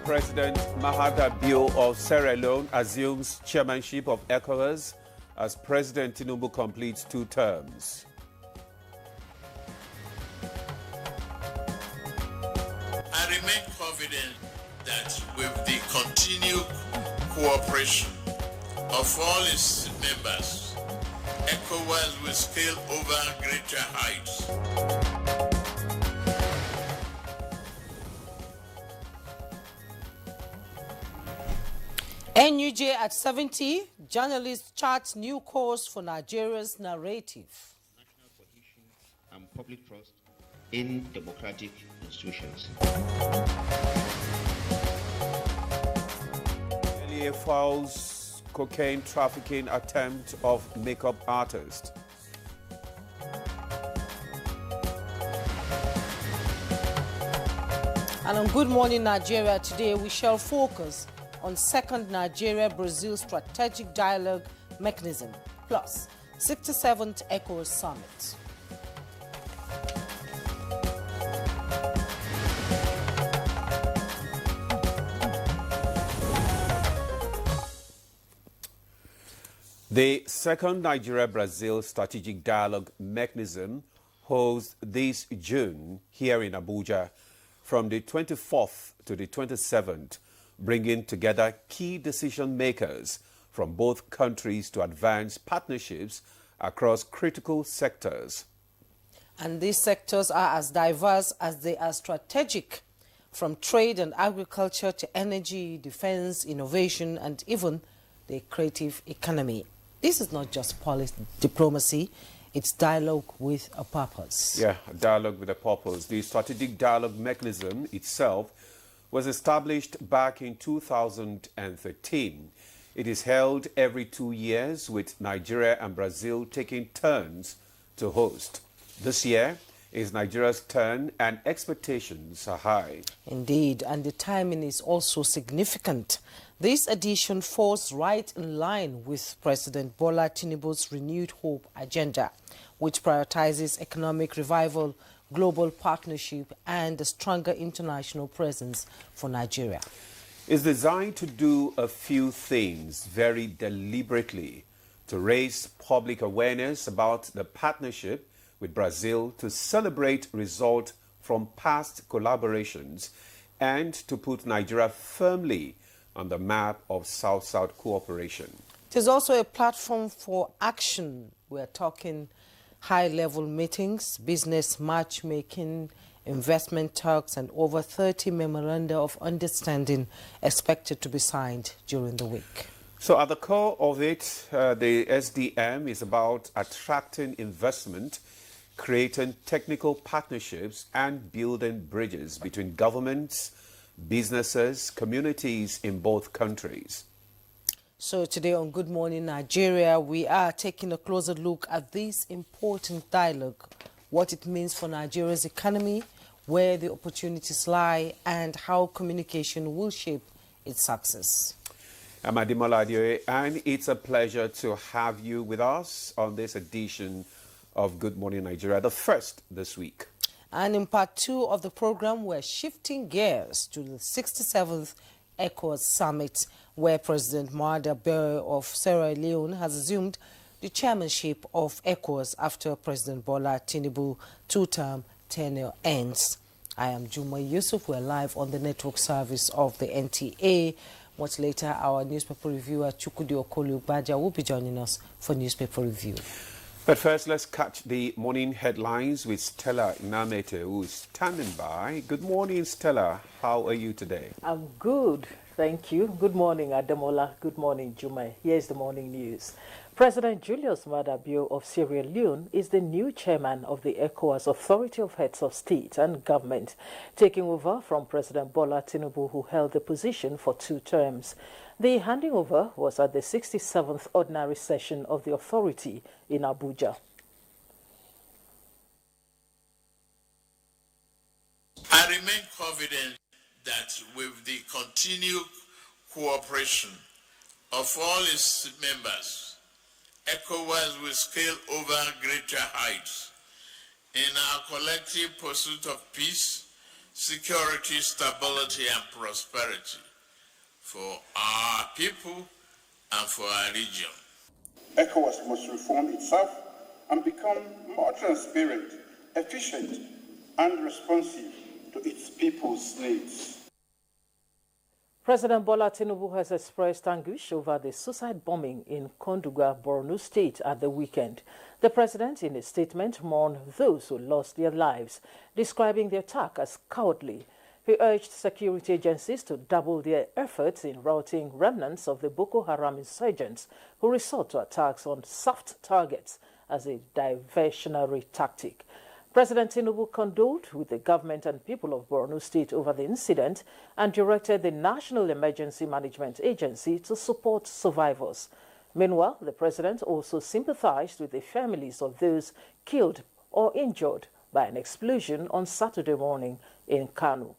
President Abuja of Sierra Leone assumes chairmanship of ECOWAS as President Tinubu completes 2 terms. I remain confident that with the continued cooperation of all its members, ECOWAS will scale over greater heights. NUJ at 70, journalists chart new course for Nigeria's narrative. National cohesion and public trust in democratic institutions. NTA files cocaine trafficking attempt of makeup artist. And on Good Morning Nigeria today, we shall focus on second Nigeria-Brazil strategic dialogue mechanism, plus 67th ECOWAS summit. The second Nigeria-Brazil strategic dialogue mechanism holds this June here in Abuja from the 24th to the 27th, bringing together key decision makers from both countries to advance partnerships across critical sectors. And these sectors are as diverse as they are strategic, from trade and agriculture to energy, defense, innovation, and even the creative economy. This is not just diplomacy, it's dialogue with a purpose. Yeah, a dialogue with a purpose. The strategic dialogue mechanism itself was established back in 2013. It is held every 2 years, with Nigeria and Brazil taking turns to host. This year is Nigeria's turn and expectations are high. Indeed, and the timing is also significant. This edition falls right in line with President Bola Tinubu's renewed hope agenda, which prioritizes economic revival, global partnership, and a stronger international presence for Nigeria. It's designed to do a few things very deliberately: to raise public awareness about the partnership with Brazil, to celebrate results from past collaborations, and to put Nigeria firmly on the map of South-South cooperation. It is also a platform for action. We're talking high-level meetings, business matchmaking, investment talks, and over 30 memoranda of understanding expected to be signed during the week. So at the core of it, the SDM is about attracting investment, creating technical partnerships, and building bridges between governments, businesses, communities in both countries. So today on Good Morning Nigeria, we are taking a closer look at this important dialogue, what it means for Nigeria's economy, where the opportunities lie, and how communication will shape its success. I'm Ademola Adeoye, and it's a pleasure to have you with us on this edition of Good Morning Nigeria, the first this week. And in part 2 of the program, we're shifting gears to the 67th ECOWAS summit, where President Abuja of Sierra Leone has assumed the chairmanship of ECOWAS after President Bola Tinubu's 2-term tenure ends. I am Juma Yusuf. We're live on the network service of the NTA. Much later, our newspaper reviewer Chukudi Okolu Baja will be joining us for newspaper review. But first, let's catch the morning headlines with Stella Namete, who is standing by. Good morning, Stella. How are you today? I'm good, thank you. Good morning, Ademola. Good morning, Juma. Here's the morning news. President Julius Maada Bio of Sierra Leone is the new chairman of the ECOWAS Authority of Heads of State and Government, taking over from President Bola Tinubu, who held the position for 2 terms. The handing over was at the 67th ordinary session of the authority in Abuja. I remain confident that with the continued cooperation of all its members, ECOWAS will scale over greater heights in our collective pursuit of peace, security, stability, and prosperity for our people and for our region. ECOWAS must reform itself and become more transparent, efficient, and responsive to its people's needs. President Bola Tinubu has expressed anguish over the suicide bombing in Konduga, Borno State at the weekend. The president, in a statement, mourned those who lost their lives, describing the attack as cowardly. He urged security agencies to double their efforts in routing remnants of the Boko Haram insurgents who resort to attacks on soft targets as a diversionary tactic. President Tinubu condoled with the government and people of Borno State over the incident and directed the National Emergency Management Agency to support survivors. Meanwhile, the president also sympathized with the families of those killed or injured by an explosion on Saturday morning in Kano.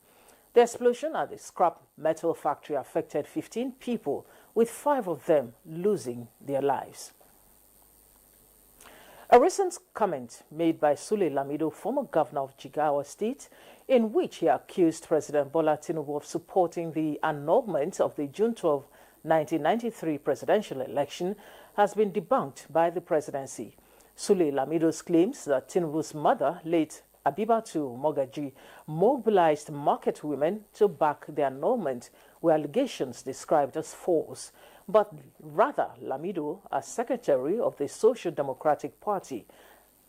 The explosion at the scrap metal factory affected 15 people, with 5 of them losing their lives. A recent comment made by Sule Lamido, former governor of Jigawa State, in which he accused President Bola Tinubu of supporting the annulment of the June 12, 1993 presidential election, has been debunked by the presidency. Sule Lamido's claims that Tinubu's mother, late Abibatu Mogaji, mobilized market women to back the annulment were allegations described as false, but rather Lamido, as secretary of the Social Democratic Party,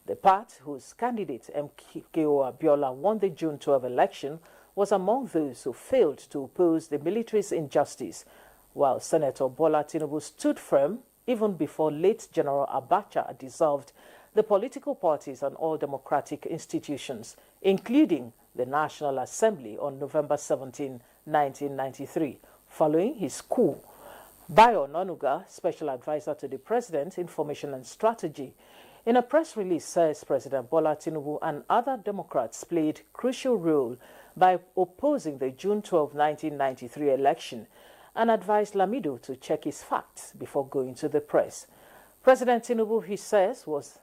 the party whose candidate MKO Abiola won the June 12 election, was among those who failed to oppose the military's injustice, while Senator Bola Tinubu stood firm even before late General Abacha dissolved the political parties and all democratic institutions, including the National Assembly on November 17, 1993, following his coup. Bayo Nonuga, special advisor to the president, Information and Strategy, in a press release says President Bola Tinubu and other Democrats played crucial role by opposing the June 12, 1993 election and advised Lamido to check his facts before going to the press. President Tinubu, he says, was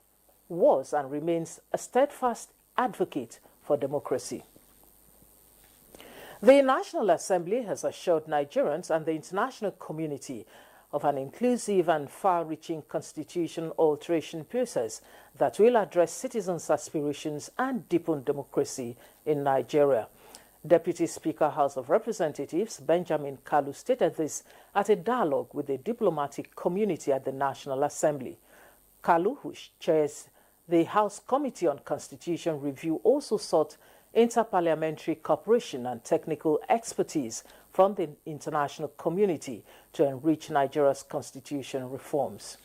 and remains a steadfast advocate for democracy. The National Assembly has assured Nigerians and the international community of an inclusive and far-reaching constitution alteration process that will address citizens' aspirations and deepen democracy in Nigeria. Deputy Speaker, House of Representatives Benjamin Kalu stated this at a dialogue with the diplomatic community at the National Assembly. Kalu, who chairs the House Committee on Constitution Review, also sought interparliamentary cooperation and technical expertise from the international community to enrich Nigeria's constitution reforms.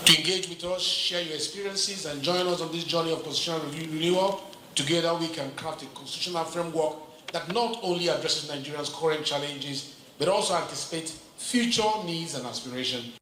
To engage with us, share your experiences, and join us on this journey of constitutional renewal. Together we can craft a constitutional framework that not only addresses Nigeria's current challenges, but also anticipates future needs and aspirations.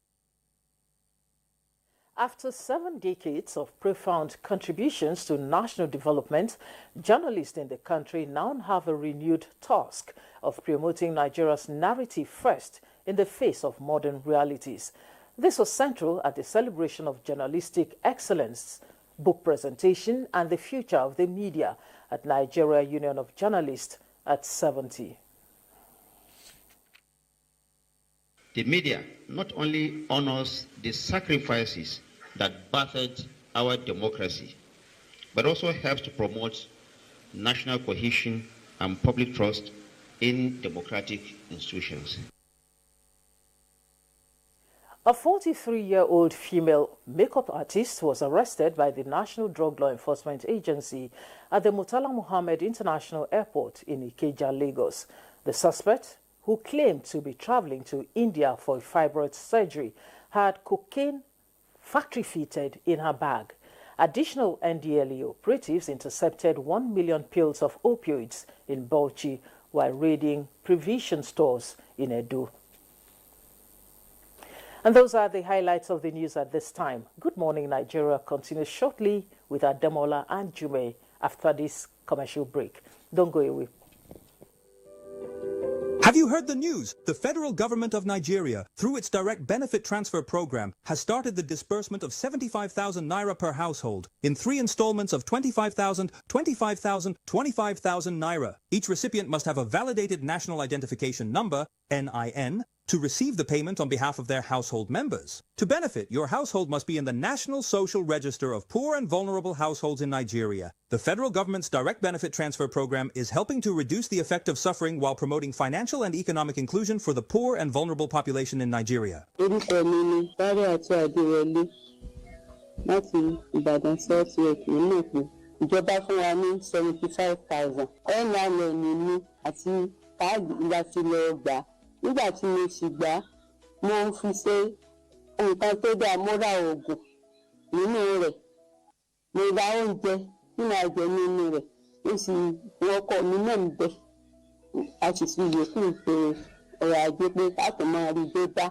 After 7 decades of profound contributions to national development, journalists in the country now have a renewed task of promoting Nigeria's narrative first in the face of modern realities. This was central at the celebration of journalistic excellence, book presentation, and the future of the media at Nigeria Union of Journalists at 70. The media not only honors the sacrifices that battered our democracy, but also helps to promote national cohesion and public trust in democratic institutions. A 43-year-old female makeup artist was arrested by the National Drug Law Enforcement Agency at the Murtala Muhammed International Airport in Ikeja, Lagos. The suspect, who claimed to be traveling to India for a fibroid surgery, had cocaine factory-fitted in her bag. Additional NDLEA operatives intercepted 1 million pills of opioids in Bauchi while raiding provision stores in Edo. And those are the highlights of the news at this time. Good Morning Nigeria continues shortly with Ademola and Jume after this commercial break. Don't go away. Have you heard the news? The federal government of Nigeria, through its direct benefit transfer program, has started the disbursement of 75,000 naira per household in 3 installments of 25,000, 25,000, 25,000 naira. Each recipient must have a validated national identification number, NIN, to receive the payment on behalf of their household members. To benefit, your household must be in the National Social Register of Poor and Vulnerable Households in Nigeria. The federal government's direct benefit transfer program is helping to reduce the effect of suffering while promoting financial and economic inclusion for the poor and vulnerable population in Nigeria. Ìjọba fún wa ní 75,000. NIN mi àti káàdì láti lọ gbà. Nígbà tí mo sì gbà, mo fi ṣe nǹkan tó dáa, mo ra oògùn nínú rẹ̀. Mo ra oúnjẹ tí màá jẹ nínú rẹ̀. Mo sì wọkọ̀ mi náà ń bẹ. A sì fi yòókù ṣe ọ̀rọ̀ ajé pé káàtó máa rí dé bá.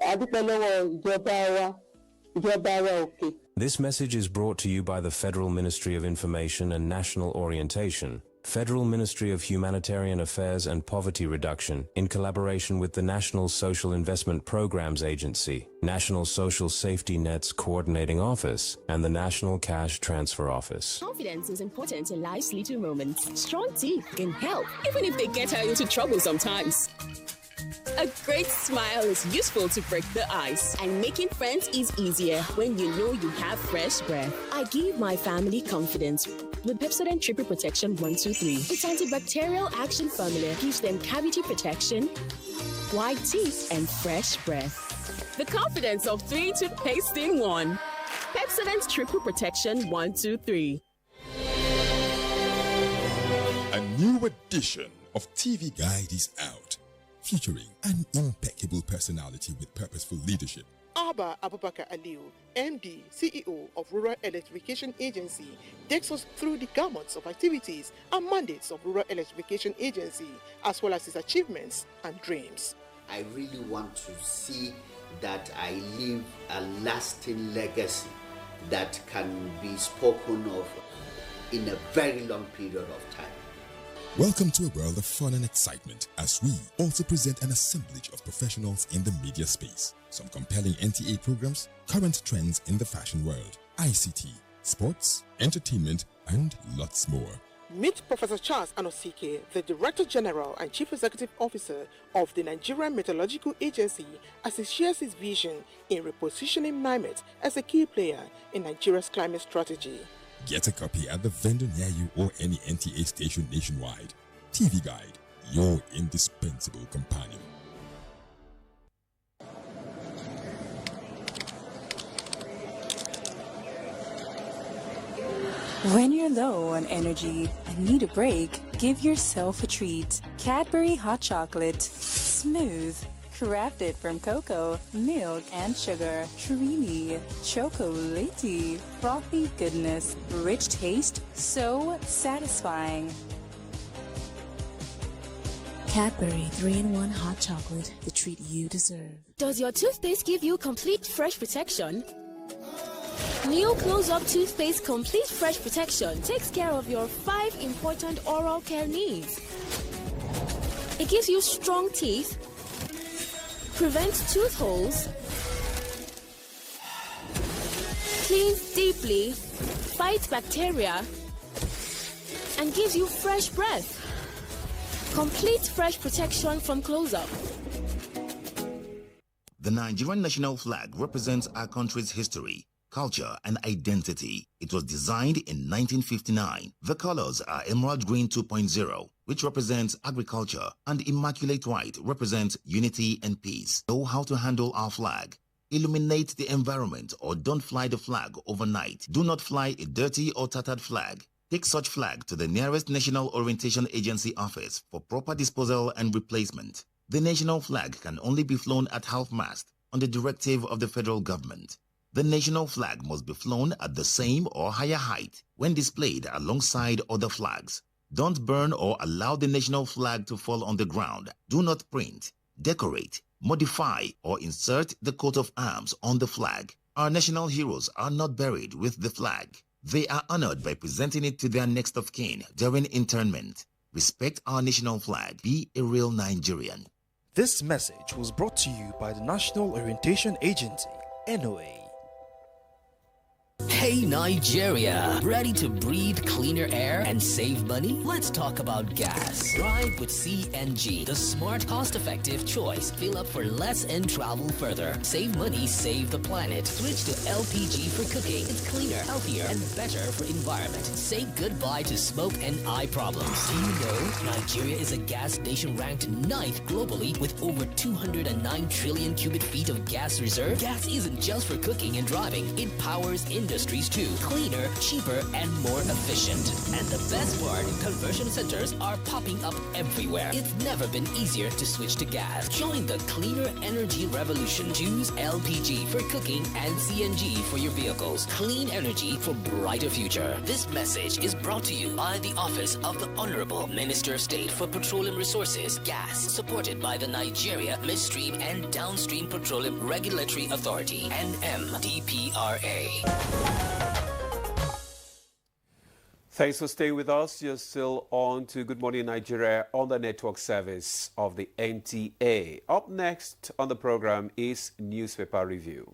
A dúpẹ́ lọ́wọ́ ìjọba wa òkè. This message is brought to you by the Federal Ministry of Information and National Orientation, Federal Ministry of Humanitarian Affairs and Poverty Reduction, in collaboration with the National Social Investment Programs Agency, National Social Safety Net's Coordinating Office, and the National Cash Transfer Office. Confidence is important in life's little moments. Strong teeth can help, even if they get her into trouble sometimes. A great smile is useful to break the ice, and making friends is easier when you know you have fresh breath. I give my family confidence with Pepsodent Triple Protection 123. Its antibacterial action formula gives them cavity protection, white teeth, and fresh breath. The confidence of 3 toothpaste in 1. Pepsodent Triple Protection 123. A new edition of TV Guide is out, featuring an impeccable personality with purposeful leadership. Abba Abubakar Aliu, MD, CEO of Rural Electrification Agency, takes us through the gamut of activities and mandates of Rural Electrification Agency, as well as its achievements and dreams. I really want to see that I leave a lasting legacy that can be spoken of in a very long period of time. Welcome to a world of fun and excitement as we also present an assemblage of professionals in the media space. Some compelling NTA programs, current trends in the fashion world, ICT, sports, entertainment, and lots more. Meet Professor Charles Anosike, the Director General and Chief Executive Officer of the Nigerian Meteorological Agency, as he shares his vision in repositioning NIMET as a key player in Nigeria's climate strategy. Get a copy at the vendor near you or any NTA station nationwide. TV Guide, your indispensable companion. When you're low on energy and need a break, give yourself a treat. Cadbury Hot Chocolate. Smooth. Crafted from cocoa, milk, and sugar. Creamy, chocolatey, frothy goodness, rich taste, so satisfying. Cadbury 3-in-1 Hot Chocolate, the treat you deserve. Does your toothpaste give you complete fresh protection? New Close-Up Toothpaste Complete Fresh Protection takes care of your 5 important oral care needs. It gives you strong teeth, prevents tooth holes, cleans deeply, fights bacteria, and gives you fresh breath. Complete fresh protection from Close-Up. The Nigerian national flag represents our country's history, culture, and identity. It was designed in 1959. The colors are Emerald Green 2.0, which represents agriculture, and Immaculate White represents unity and peace. Know how to handle our flag. Illuminate the environment or don't fly the flag overnight. Do not fly a dirty or tattered flag. Take such flag to the nearest National Orientation Agency office for proper disposal and replacement. The national flag can only be flown at half-mast on the directive of the federal government. The national flag must be flown at the same or higher height when displayed alongside other flags. Don't burn or allow the national flag to fall on the ground. Do not print, decorate, modify, or insert the coat of arms on the flag. Our national heroes are not buried with the flag. They are honored by presenting it to their next of kin during interment. Respect our national flag. Be a real Nigerian. This message was brought to you by the National Orientation Agency, NOA. Hey Nigeria, ready to breathe cleaner air and save money? Let's talk about gas. Drive with CNG, the smart, cost-effective choice. Fill up for less and travel further. Save money, save the planet. Switch to LPG for cooking. It's cleaner, healthier, and better for environment. Say goodbye to smoke and eye problems. Do you know Nigeria is a gas nation ranked 9th globally with over 209 trillion cubic feet of gas reserve? Gas isn't just for cooking and driving. It powers industries too. Cleaner, cheaper, and more efficient. And the best part, conversion centers are popping up everywhere. It's never been easier to switch to gas. Join the cleaner energy revolution. Choose LPG for cooking and CNG for your vehicles. Clean energy for brighter future. This message is brought to you by the Office of the Honorable Minister of State for Petroleum Resources, Gas, supported by the Nigeria Midstream and Downstream Petroleum Regulatory Authority, NMDPRA. Thanks for staying with us. You're still on to Good Morning Nigeria on the network service of the NTA. Up next on the program is Newspaper Review.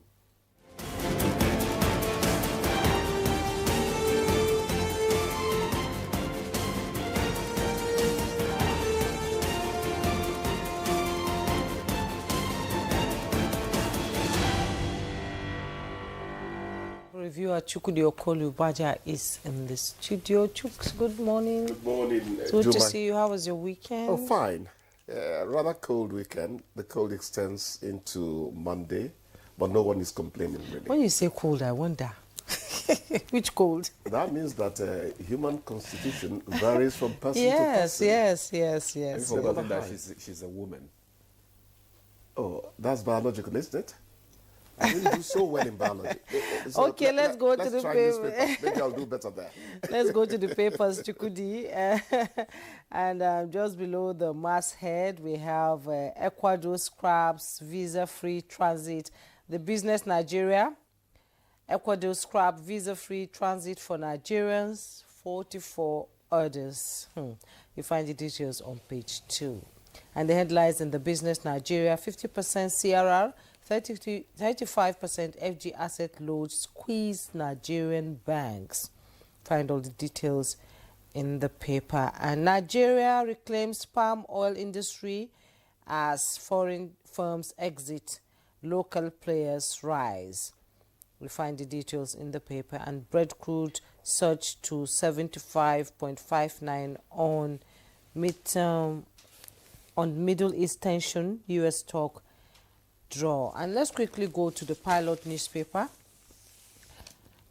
Reviewer Chukwudi Okolu-Baja is in the studio. Chuks, good morning. Good morning. It's good to see you. How was your weekend? Oh, fine. Rather cold weekend. The cold extends into Monday, but no one is complaining, really. When you say cold, I wonder. Which cold? That means that human constitution varies from person to yes, person. yes. You've forgotten that she's a woman. Oh, that's biological, isn't it? I didn't do so well in biology. So okay, let's go to the papers. Maybe I'll do better there. Let's go to the papers, Chukwudi. And just below the masthead, we have Ecuador scraps visa-free transit. The Business Nigeria. Ecuador scrap visa-free transit for Nigerians, 44 orders. You find the details on page 2. And the headlines in the Business Nigeria, 50% CRR, 35% FG asset load squeeze Nigerian banks. Find all the details in the paper. And Nigeria reclaims palm oil industry as foreign firms exit, local players rise. We find the details in the paper. And Brent crude surged to 75.59 on Middle East tension, U.S. talk draw. And let's quickly go to the Pilot newspaper.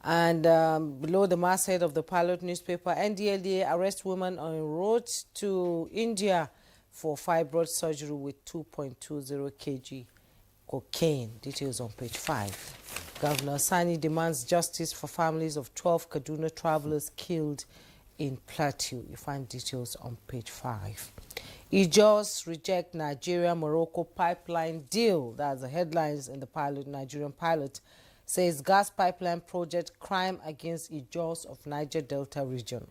And below the masthead of the Pilot newspaper, NDLEA arrests woman on road to India for fibroid surgery with 2.20 kg cocaine. Details on page 5. Governor Sani demands justice for families of 12 Kaduna travelers killed in Plateau. You find details on page 5. Ijos reject Nigeria-Morocco pipeline deal. That's the headlines in the Pilot. Nigerian Pilot says gas pipeline project crime against Ijos of Niger Delta region.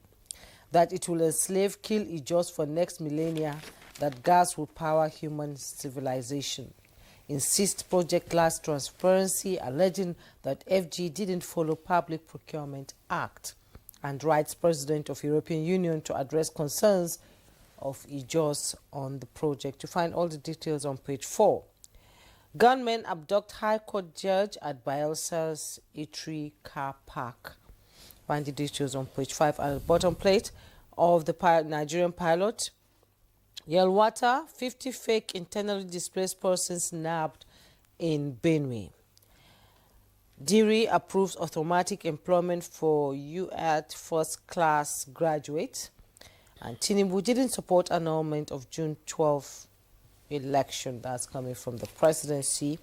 That it will enslave, kill Ijos for next millennia. That gas will power human civilization. Insist project lacks transparency, alleging that FG didn't follow Public Procurement Act. And writes President of European Union to address concerns of Ijos on the project. You find all the details on page 4. Gunmen abduct High Court judge at Bielsa's Eatery car park. Find the details on page 5. At the bottom plate of the Nigerian Pilot, Yelwata, 50 fake internally displaced persons nabbed in Benue. Diri approves automatic employment for UAT first-class graduates. And Tinubu didn't support annulment of June 12 election. That's coming from the presidency.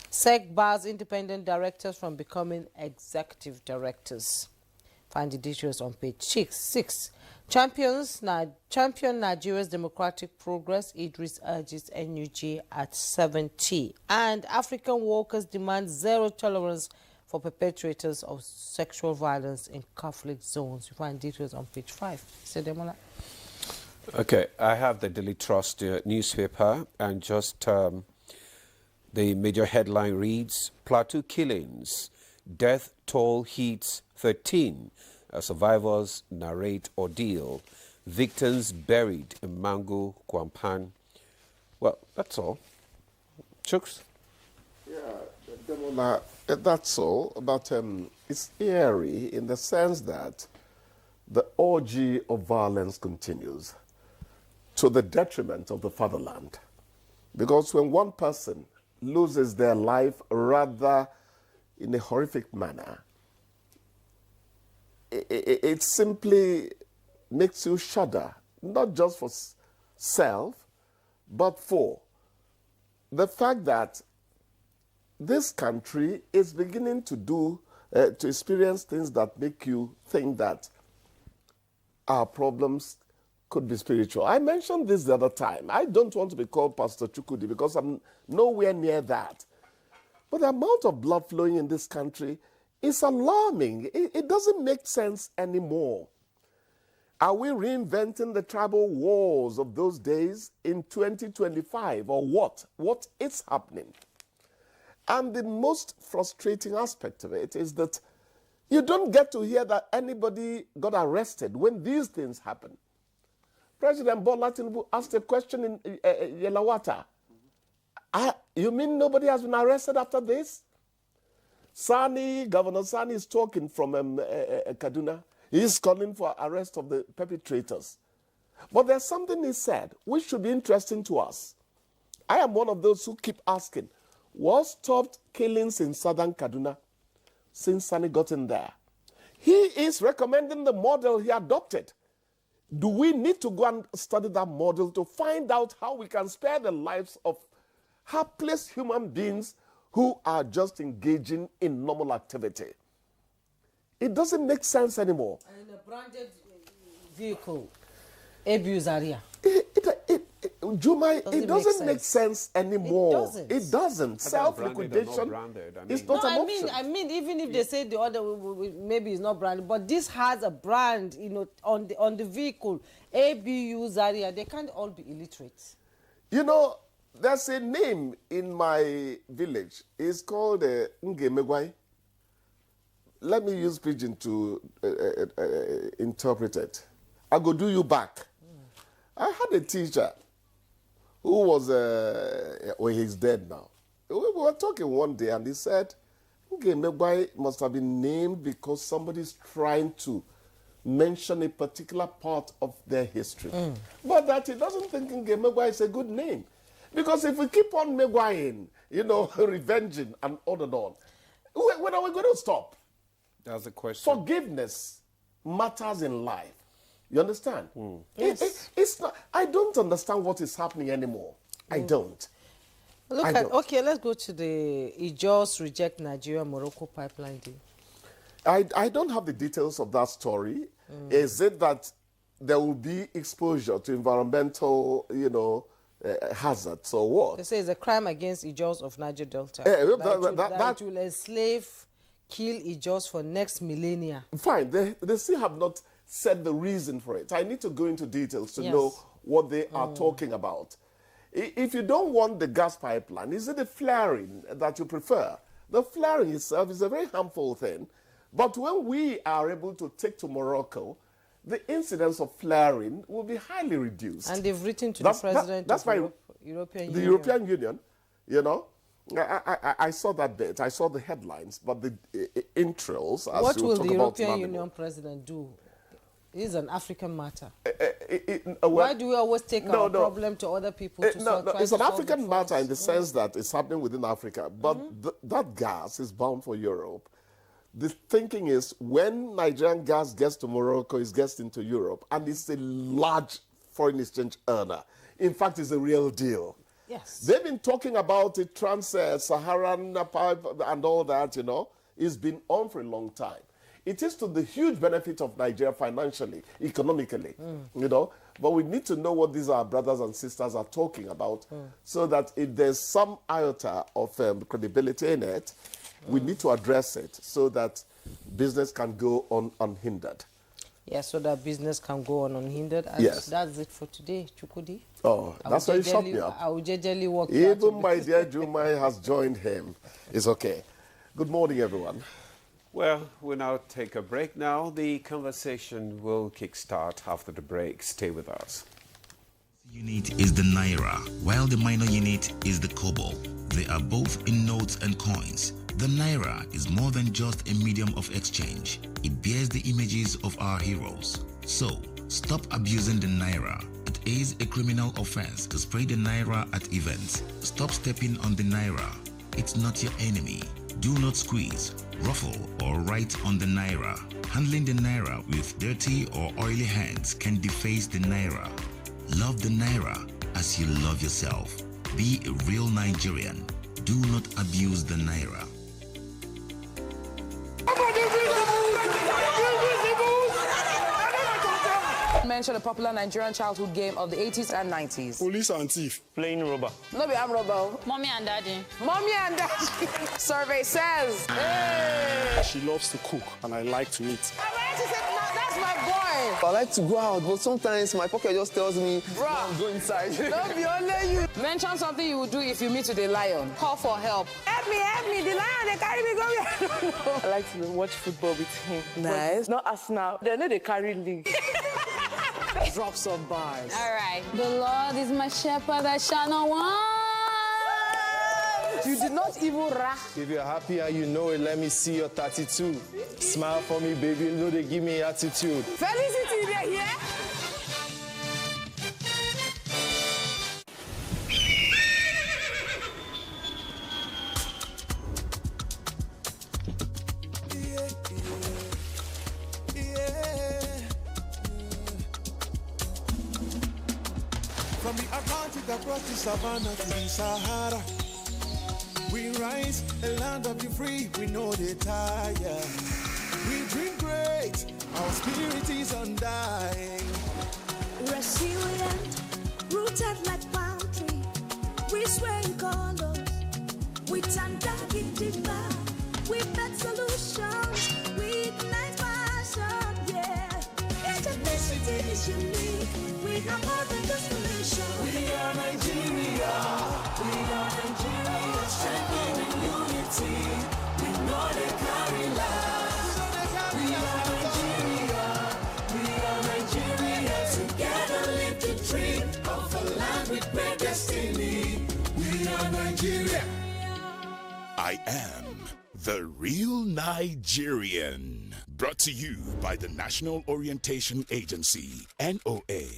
SEC bars independent directors from becoming executive directors. Find the details on page 6. Champion Nigeria's democratic progress, Idris urges NUG at 70. And African workers demand zero tolerance for perpetrators of sexual violence in conflict zones. You find details on page 5. Sedemola. Okay, I have the Daily Trust newspaper, and just the major headline reads, Plateau killings, death toll hits 13. Survivors narrate ordeal. Victims buried in Mango, Kwampan. Well, that's all. Chooks? Yeah, Demola, that's all. But it's eerie in the sense that the orgy of violence continues to the detriment of the fatherland. Because when one person loses their life rather in a horrific manner, it simply makes you shudder, not just for self, but for the fact that this country is beginning to experience things that make you think that our problems could be spiritual. I mentioned this the other time. I don't want to be called Pastor Chukudi because I'm nowhere near that. But the amount of blood flowing in this country is alarming. It doesn't make sense anymore. Are we reinventing the tribal wars of those days in 2025 or what? What is happening? And the most frustrating aspect of it is that you don't get to hear that anybody got arrested when these things happen. President Bola Tinubu asked a question in Yelawata. You mean nobody has been arrested after this? Governor Sani is talking from Kaduna. He is calling for arrest of the perpetrators. But there's something he said which should be interesting to us. I am one of those who keep asking, what stopped killings in southern Kaduna since Sani got in there? He is recommending the model he adopted. Do we need to go and study that model to find out how we can spare the lives of helpless human beings who are just engaging in normal activity? It doesn't make sense anymore. In a branded vehicle, abuse area. Juma, it doesn't make sense anymore. It doesn't. Self-liquidation is not an option. I mean, even if they say the other maybe it's not branded, but this has a brand, on the vehicle, ABU Zaria. They can't all be illiterate. There's a name in my village. It's called Ngemegwai. Let me use pidgin to interpret it. I go do you back. I had a teacher who was, he's dead now. We were talking one day and he said, Ngemegwai must have been named because somebody's trying to mention a particular part of their history. But that he doesn't think Ngemegwai is a good name. Because if we keep on megwaying, revenging and on, when are we going to stop? That's the question. Forgiveness matters in life. You understand? Yes. It's not. I don't understand what is happening anymore. I don't. Okay, let's go to the Ijos reject Nigeria-Morocco pipeline deal. I don't have the details of that story. Is it that there will be exposure to environmental, hazards or what? They say it's a crime against Ijos of Niger Delta. That will enslave, kill Ijos for next millennia. Fine. They still have not said the reason for it. I need to go into details to know what they are talking about. If you don't want the gas pipeline, is it the flaring that you prefer? The flaring itself is a very harmful thing. But when we are able to take to Morocco, the incidence of flaring will be highly reduced. And they've written to the president of the European Union. The European Union, I saw that bit. I saw the headlines, but the intros, as what you will talk the about European Union Union president do? It is an African matter. Well, why do we always take our problem to other people to solve? It's an African matter in the sense that it's happening within Africa, but that gas is bound for Europe. The thinking is when Nigerian gas gets to Morocco, it gets into Europe, and it's a large foreign exchange earner. In fact, it's a real deal. Yes. They've been talking about it, trans-Saharan pipe and all that, It's been on for a long time. It is to the huge benefit of Nigeria financially, economically, But we need to know what these our brothers and sisters are talking about so that if there's some iota of credibility in it, we need to address it so that business can go on unhindered. Yeah, so that business can go on unhindered. And Yes. that's it for today, Chukudi. Oh, that's why you shut me up. I will jejely walk you out Even of my the- dear Jumai has joined him. It's okay. Good morning, everyone. Well, we'll now take a break now. The conversation will kickstart after the break. Stay with us. Unit is the Naira, while the minor unit is the Kobo. They are both in notes and coins. The Naira is more than just a medium of exchange. It bears the images of our heroes. So, stop abusing the Naira. It is a criminal offense to spray the Naira at events. Stop stepping on the Naira. It's not your enemy. Do not squeeze, ruffle, or write on the Naira. Handling the Naira with dirty or oily hands can deface the Naira. Love the Naira as you love yourself. Be a real Nigerian. Do not abuse the Naira. Mention a popular Nigerian childhood game of the 80s and 90s. Police and thief. Playing rubber. No be arm robber. Mommy and daddy. Mommy and daddy. Survey says. Hey. She loves to cook and I like to eat. That's my boy. I like to go out, but sometimes my pocket just tells me, Bruh, go inside. Don't be only you. Mention something you would do if you meet with a lion. Call for help. Help me, the lion, they carry me, go here. I like to watch football with him. Nice. Not Arsenal. They know they carry league. Drop some bars. All right. The Lord is my shepherd, I shall not want. You did not even rap. If you're happy and you know it, let me see your 32. Smile for me, baby. You know they give me attitude. Felicity, they're here. From the Atlantic across the savannah to the Sahara, we rise, a land of the free, we know they tire. We dream great, our spirit is undying. Resilient, rooted like palm tree, we sway in colors, we turn dark into light, we make solutions, we ignite passion, yeah. Ethnicity is unique, we have more than just a nation. We are Nigeria, strengthening unity, we know they carry lives. We are Nigeria, together live the dream of a land with great destiny. We are Nigeria. I am the real Nigerian. Brought to you by the National Orientation Agency, NOA.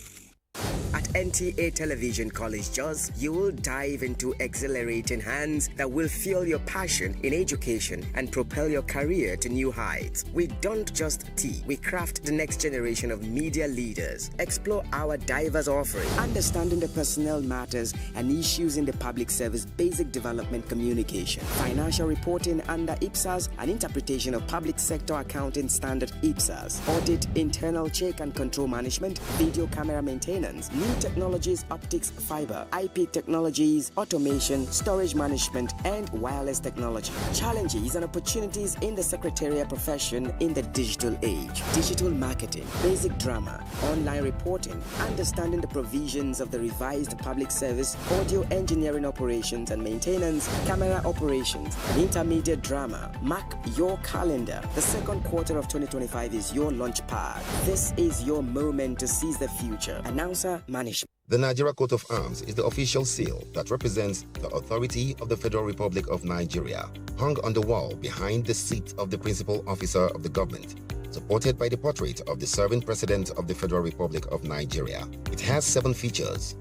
At NTA Television College Jos, you will dive into exhilarating hands that will fuel your passion in education and propel your career to new heights. We don't just teach, we craft the next generation of media leaders. Explore our diverse offering, understanding the personnel matters and issues in the public service, basic development communication, financial reporting under IPSAS and interpretation of public sector accounting standard IPSAS, audit, internal check and control management, video camera maintenance, new technologies, optics, fiber, IP technologies, automation, storage management, and wireless technology. Challenges and opportunities in the secretarial profession in the digital age. Digital marketing, basic drama, online reporting, understanding the provisions of the revised public service, audio engineering operations and maintenance, camera operations, and intermediate drama. Mark your calendar. The second quarter of 2025 is your launch pad. This is your moment to seize the future. Announcer Management. The Nigeria Coat of Arms is the official seal that represents the authority of the Federal Republic of Nigeria, hung on the wall behind the seat of the principal officer of the government, supported by the portrait of the serving president of the Federal Republic of Nigeria. It has 7 features.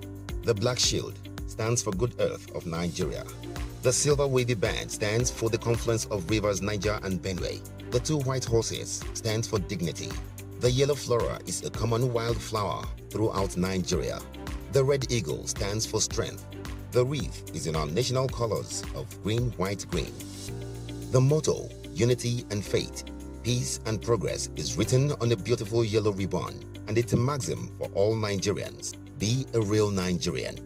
The black shield stands for Good Earth of Nigeria. The silver wavy band stands for the confluence of rivers Niger and Benue. The 2 white horses stands for dignity. The yellow flora is a common wildflower throughout Nigeria. The red eagle stands for strength. The wreath is in our national colors of green, white, green. The motto, unity and faith, peace and progress, is written on a beautiful yellow ribbon, and it's a maxim for all Nigerians. Be a real Nigerian.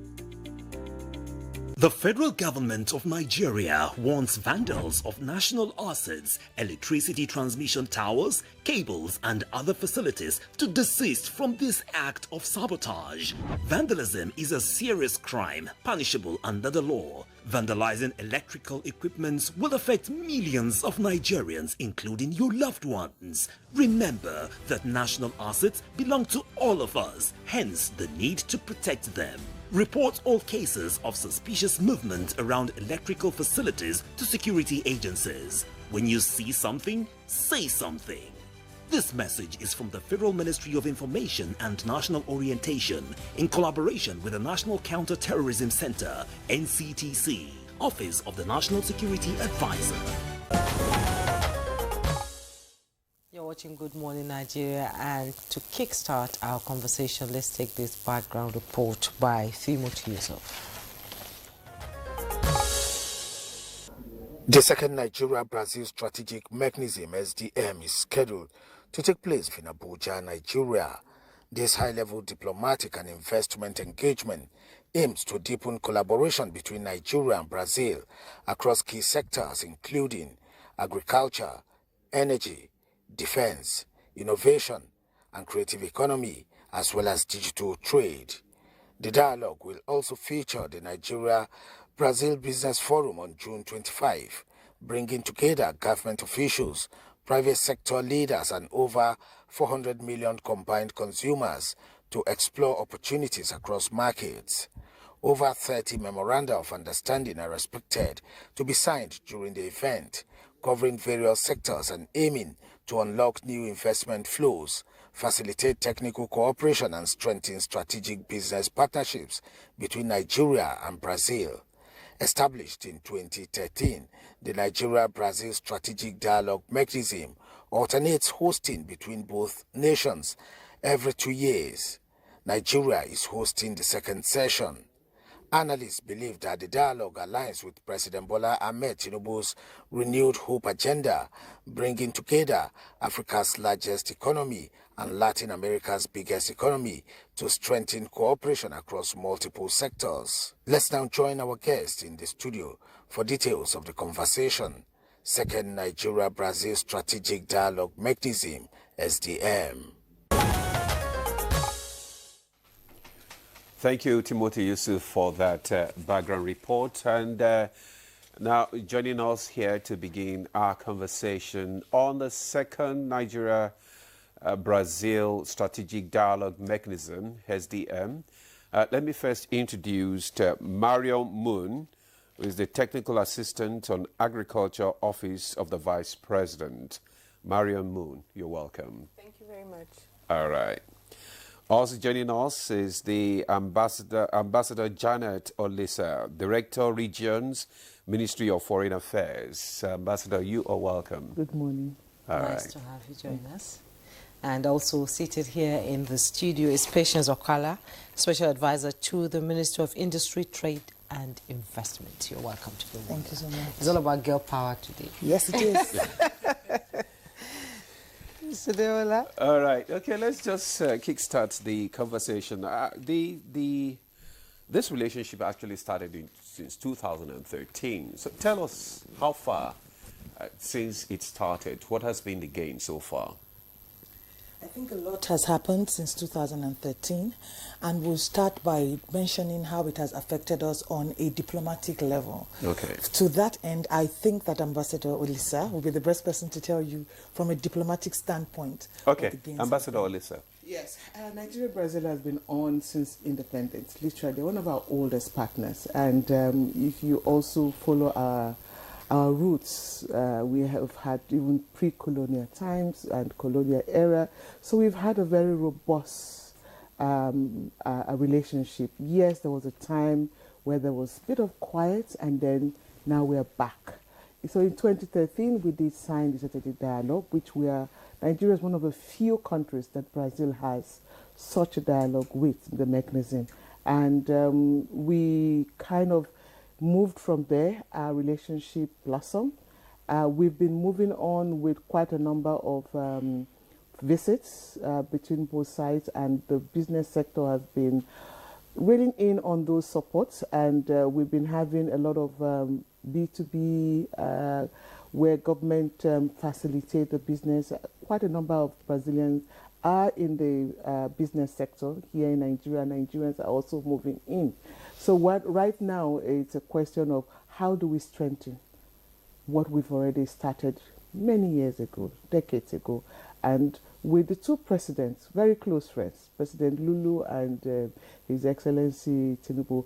The federal government of Nigeria warns vandals of national assets, electricity transmission towers, cables and other facilities to desist from this act of sabotage. Vandalism is a serious crime punishable under the law. Vandalizing electrical equipment will affect millions of Nigerians, including your loved ones. Remember that national assets belong to all of us, hence the need to protect them. Report all cases of suspicious movement around electrical facilities to security agencies. When you see something, say something. This message is from the Federal Ministry of Information and National Orientation in collaboration with the National Counter-Terrorism Center, NCTC, Office of the National Security Advisor. You're watching Good Morning Nigeria, and to kickstart our conversation, let's take this background report by Timothy Yusuf. The second Nigeria-Brazil strategic mechanism, SDM, is scheduled to take place in Abuja, Nigeria. This high-level diplomatic and investment engagement aims to deepen collaboration between Nigeria and Brazil across key sectors including agriculture, energy, defense, innovation, and creative economy, as well as digital trade. The dialogue will also feature the Nigeria-Brazil Business Forum on June 25, bringing together government officials, private sector leaders, and over 400 million combined consumers to explore opportunities across markets. Over 30 memoranda of understanding are expected to be signed during the event, covering various sectors and aiming to unlock new investment flows, facilitate technical cooperation, and strengthen strategic business partnerships between Nigeria and Brazil. Established in 2013, the Nigeria-Brazil Strategic Dialogue Mechanism alternates hosting between both nations every 2 years. Nigeria is hosting the second session. Analysts believe that the dialogue aligns with President Bola Ahmed Tinubu's renewed hope agenda, bringing together Africa's largest economy and Latin America's biggest economy to strengthen cooperation across multiple sectors. Let's now join our guest in the studio for details of the conversation. Second Nigeria-Brazil Strategic Dialogue Mechanism, SDM. Thank you, Timothy Yusuf, for that background report. And now joining us here to begin our conversation on the second Nigeria-Brazil Strategic Dialogue Mechanism, SDM. Let me first introduce Marion Moon, who is the Technical Assistant on Agriculture Office of the Vice President. Marion Moon, you're welcome. Thank you very much. All right. Also joining us is the Ambassador Janet Olisa, Director Regions, Ministry of Foreign Affairs. Ambassador, you are welcome. Good morning. Nice to have you join us. And also seated here in the studio is Patience Okala, Special Advisor to the Ministry of Industry, Trade and Investment. You're welcome to be with us. Thank you so much. It's all about girl power today. Yes, it is. All right. Okay, let's just kickstart the conversation. This relationship actually started since 2013. So tell us how far since it started. What has been the gain so far? I think a lot has happened since 2013, and we'll start by mentioning how it has affected us on a diplomatic level. Okay. To that end, I think that Ambassador Olisa will be the best person to tell you from a diplomatic standpoint. Okay, Ambassador Olisa. Yes. Nigeria-Brazil has been on since independence, literally one of our oldest partners. And if you also follow our roots, we have had even pre-colonial times and colonial era. So we've had a very robust a relationship. Yes, there was a time where there was a bit of quiet, and then now we're back. So in 2013, we did sign the strategic dialogue, which Nigeria is one of the few countries that Brazil has such a dialogue with, the mechanism. And we kind of moved from there, our relationship blossomed. We've been moving on with quite a number of visits between both sides, and the business sector has been reeling in on those supports, and we've been having a lot of B2B where government facilitate the business. Quite a number of Brazilians are in the business sector here in Nigeria. Nigerians are also moving in. So right now it's a question of how do we strengthen what we've already started many years ago, decades ago. And with the two presidents, very close friends, President Lulu and His Excellency Tinubu,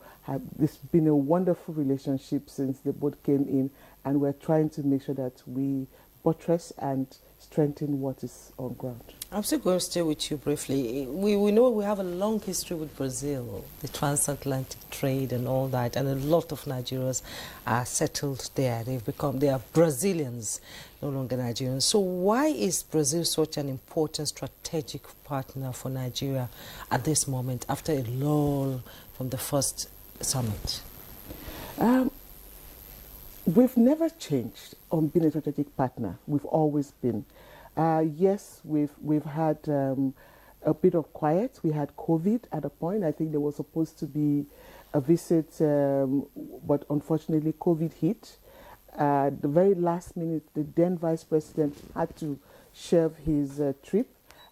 it's been a wonderful relationship since they both came in, and we're trying to make sure that we buttress and strengthen what is on ground. I'm still going to stay with you briefly. We know we have a long history with Brazil, the transatlantic trade and all that, and a lot of Nigerians are settled there. They are Brazilians, no longer Nigerians. So why is Brazil such an important strategic partner for Nigeria at this moment, after a lull from the first summit? We've never changed on being a strategic partner. We've always been. Yes, we've had a bit of quiet. We had COVID at a point. I think there was supposed to be a visit, but unfortunately COVID hit. The very last minute, the then Vice President had to shelve his trip,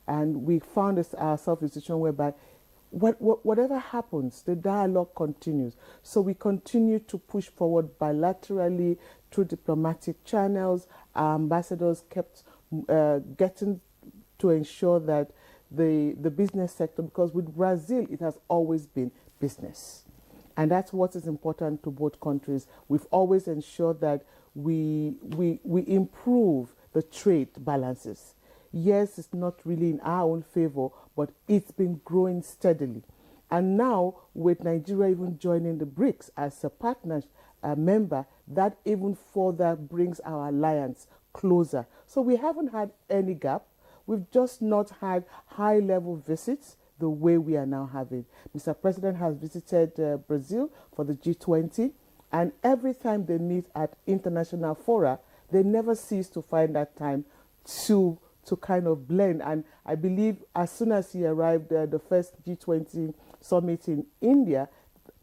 and we found ourselves in a situation whereby whatever happens, the dialogue continues. So we continue to push forward bilaterally through diplomatic channels. Our ambassadors kept getting to ensure that the business sector, because with Brazil, it has always been business. And that's what is important to both countries. We've always ensured that we improve the trade balances. Yes, it's not really in our own favor, but it's been growing steadily. And now, with Nigeria even joining the BRICS as a partner member, that even further brings our alliance closer. So we haven't had any gap. We've just not had high-level visits the way we are now having. Mr. President has visited Brazil for the G20, and every time they meet at international fora, they never cease to find that time to kind of blend. And I believe as soon as he arrived at the first G20 summit in India,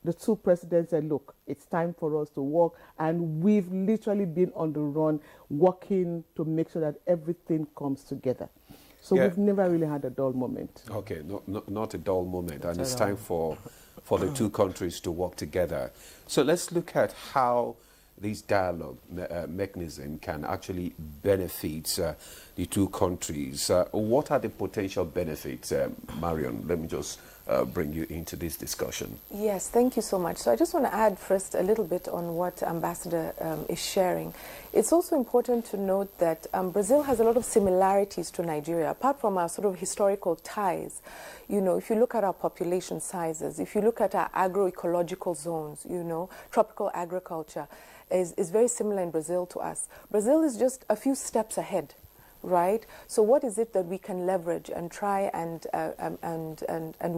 the two presidents said, look, it's time for us to work. And we've literally been on the run, working to make sure that everything comes together. So we've never really had a dull moment. Okay, not a dull moment. And it's time for the two countries to work together. So let's look at how this dialogue mechanism can actually benefit the two countries. What are the potential benefits? Marion, let me just bring you into this discussion. Yes, thank you so much. So I just want to add first a little bit on what Ambassador is sharing. It's also important to note that Brazil has a lot of similarities to Nigeria, apart from our sort of historical ties. You know, if you look at our population sizes, if you look at our agroecological zones, you know, tropical agriculture is very similar in Brazil to us. Brazil is just a few steps ahead, right? So what is it that we can leverage and try and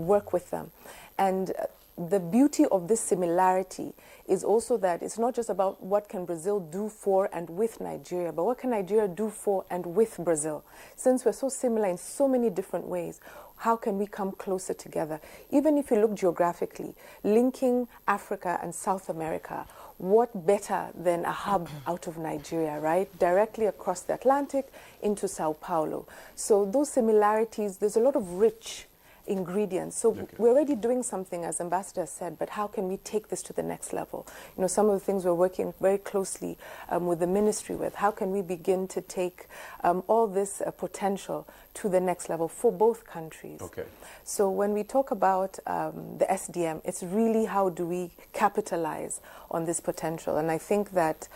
work with them? And the beauty of this similarity is also that it's not just about what can Brazil do for and with Nigeria, but what can Nigeria do for and with Brazil? Since we're so similar in so many different ways, how can we come closer together? Even if you look geographically, linking Africa and South America, what better than a hub out of Nigeria, right? Directly across the Atlantic into Sao Paulo. So those similarities, there's a lot of rich ingredients. So we're already doing something, as Ambassador said, but how can we take this to the next level? You know, some of the things we're working very closely with the ministry with, how can we begin to take all this potential to the next level for both countries? Okay. So when we talk about the SDM, it's really how do we capitalize on this potential? And I think that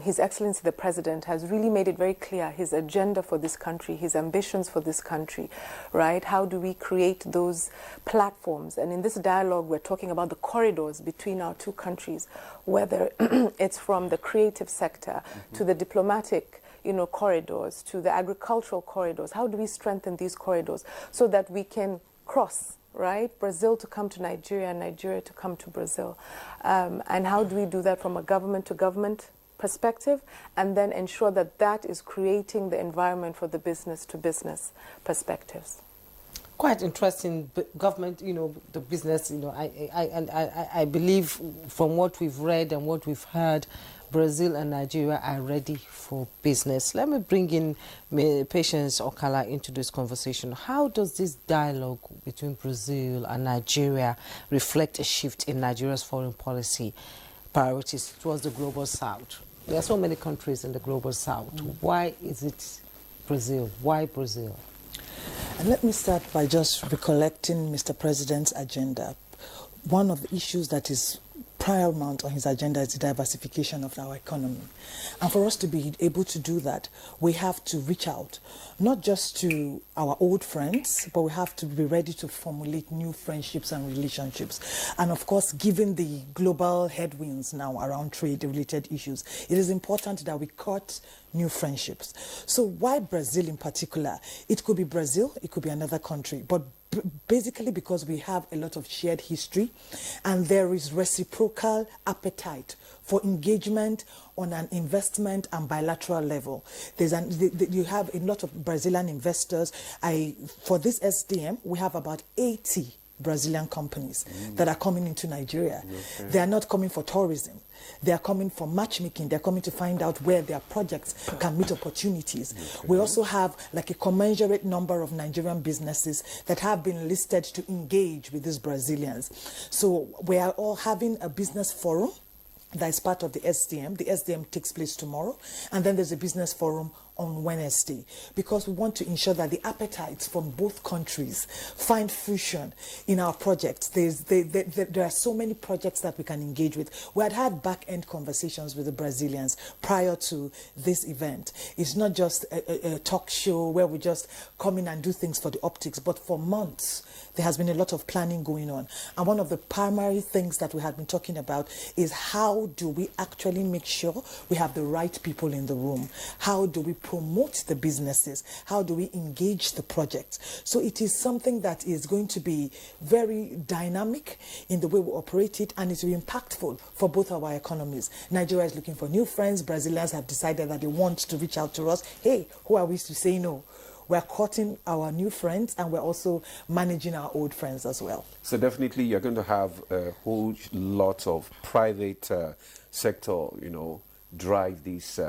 His Excellency the President has really made it very clear his agenda for this country, his ambitions for this country, right? How do we create those platforms? And in this dialogue, we're talking about the corridors between our two countries, whether it's from the creative sector to the diplomatic, you know, corridors, to the agricultural corridors. How do we strengthen these corridors so that we can cross, right? Brazil to come to Nigeria and Nigeria to come to Brazil. And how do we do that from a government to government perspective, and then ensure that that is creating the environment for the business to business perspectives? Quite interesting, government, the business, I believe from what we've read and what we've heard, Brazil and Nigeria are ready for business. Let me bring in Patience Okala into this conversation. How does this dialogue between Brazil and Nigeria reflect a shift in Nigeria's foreign policy priorities towards the global south? There are so many countries in the global south. Why is it Brazil? Why Brazil? And let me start by just recollecting Mr. President's agenda. One of the issues that is paramount on his agenda is the diversification of our economy. And for us to be able to do that, we have to reach out, not just to our old friends, but we have to be ready to formulate new friendships and relationships. And of course, given the global headwinds now around trade-related issues, it is important that we cut new friendships. So why Brazil in particular? It could be Brazil, it could be another country, but basically because we have a lot of shared history and there is reciprocal appetite for engagement on an investment and bilateral level. You have a lot of Brazilian investors. For this SDM, we have about 80 Brazilian companies that are coming into Nigeria. Okay. They are not coming for tourism. They are coming for matchmaking. They're coming to find out where their projects can meet opportunities. Okay. We also have like a commensurate number of Nigerian businesses that have been listed to engage with these Brazilians. So we are all having a business forum that is part of the SDM. The SDM takes place tomorrow. And then there's a business forum on Wednesday, because we want to ensure that the appetites from both countries find fruition in our projects. There are so many projects that we can engage with. We had back-end conversations with the Brazilians prior to this event. It's not just a talk show where we just come in and do things for the optics, but for months there has been a lot of planning going on. And one of the primary things that we have been talking about is how do we actually make sure we have the right people in the room? How do we promote the businesses? How do we engage the projects? So it is something that is going to be very dynamic in the way we operate it, and it will be impactful for both of our economies. Nigeria is looking for new friends. Brazilians have decided that they want to reach out to us. Hey, who are we to say no? We're courting our new friends and we're also managing our old friends as well. So definitely you're going to have a whole lot of private sector, drive this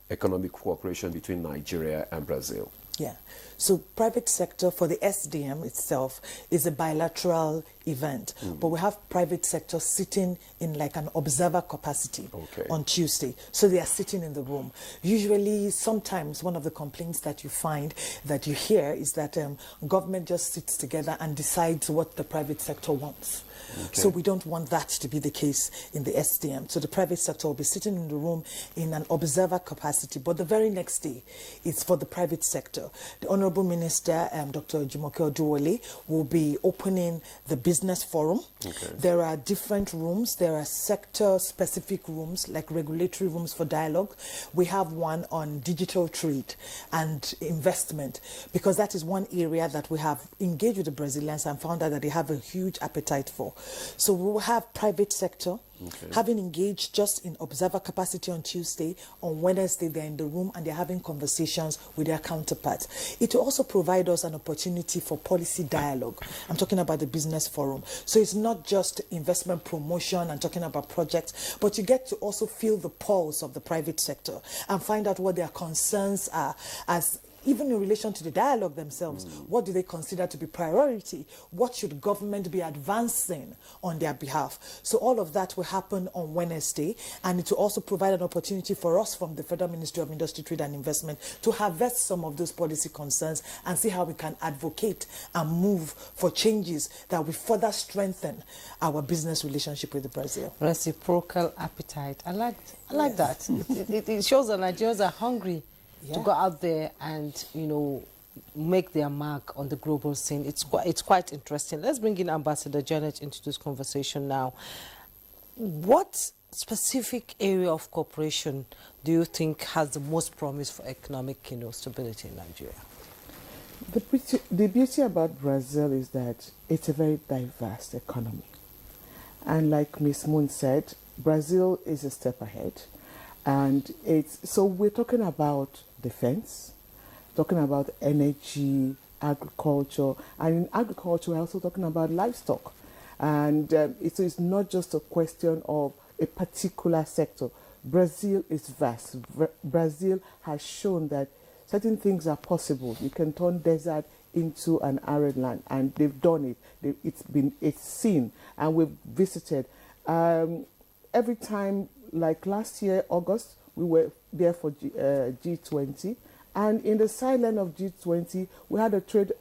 economic cooperation between Nigeria and Brazil. Yeah. So private sector for the SDM itself is a bilateral event, but we have private sector sitting in like an observer capacity on Tuesday. So they are sitting in the room. Usually, sometimes one of the complaints that you find, that you hear, is that government just sits together and decides what the private sector wants. Okay. So we don't want that to be the case in the SDM. So the private sector will be sitting in the room in an observer capacity, but the very next day it's for the private sector. The Honorable Minister, Dr. Jumoke Oduwole, will be opening the business forum. Okay. There are different rooms. There are sector-specific rooms, like regulatory rooms for dialogue. We have one on digital trade and investment, because that is one area that we have engaged with the Brazilians and found out that they have a huge appetite for. So we will have private sector, having engaged just in observer capacity on Tuesday. On Wednesday, they're in the room and they're having conversations with their counterparts. It will also provide us an opportunity for policy dialogue. I'm talking about the business forum. So it's not just investment promotion and talking about projects, but you get to also feel the pulse of the private sector and find out what their concerns are, as even in relation to the dialogue themselves. What do they consider to be priority? What should government be advancing on their behalf? So all of that will happen on Wednesday, and it will also provide an opportunity for us from the Federal Ministry of Industry, Trade and Investment to harvest some of those policy concerns and see how we can advocate and move for changes that will further strengthen our business relationship with Brazil. Reciprocal appetite. I like that. It shows that Nigerians are hungry to go out there and, make their mark on the global scene. It's quite interesting. Let's bring in Ambassador Janet into this conversation now. What specific area of cooperation do you think has the most promise for economic, stability in Nigeria? The beauty about Brazil is that it's a very diverse economy. And like Ms. Moon said, Brazil is a step ahead. And so we're talking about defense, talking about energy agriculture. And in agriculture, we're also talking about livestock. And it's not just a question of a particular sector. Brazil is vast. Brazil has shown that certain things are possible. You can turn desert into an arid land, and they've done it. It's seen, and we've visited. Every time, like last year, August, we were there for G20, and in the silence of G20, we had a trade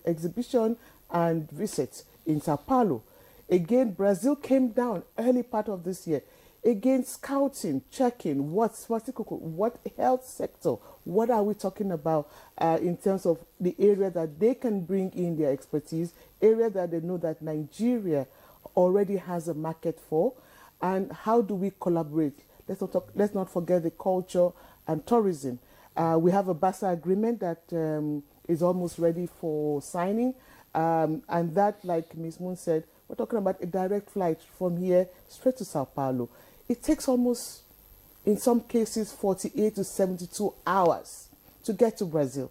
exhibition and visit in Sao Paulo. Again, Brazil came down early part of this year. Again, scouting, checking what health sector, what are we talking about in terms of the area that they can bring in their expertise, area that they know that Nigeria already has a market for, and how do we collaborate? Let's not forget the culture and tourism. We have a BASA agreement that is almost ready for signing, and that, like Ms. Moon said, we're talking about a direct flight from here straight to Sao Paulo. It takes almost, in some cases, 48 to 72 hours to get to Brazil.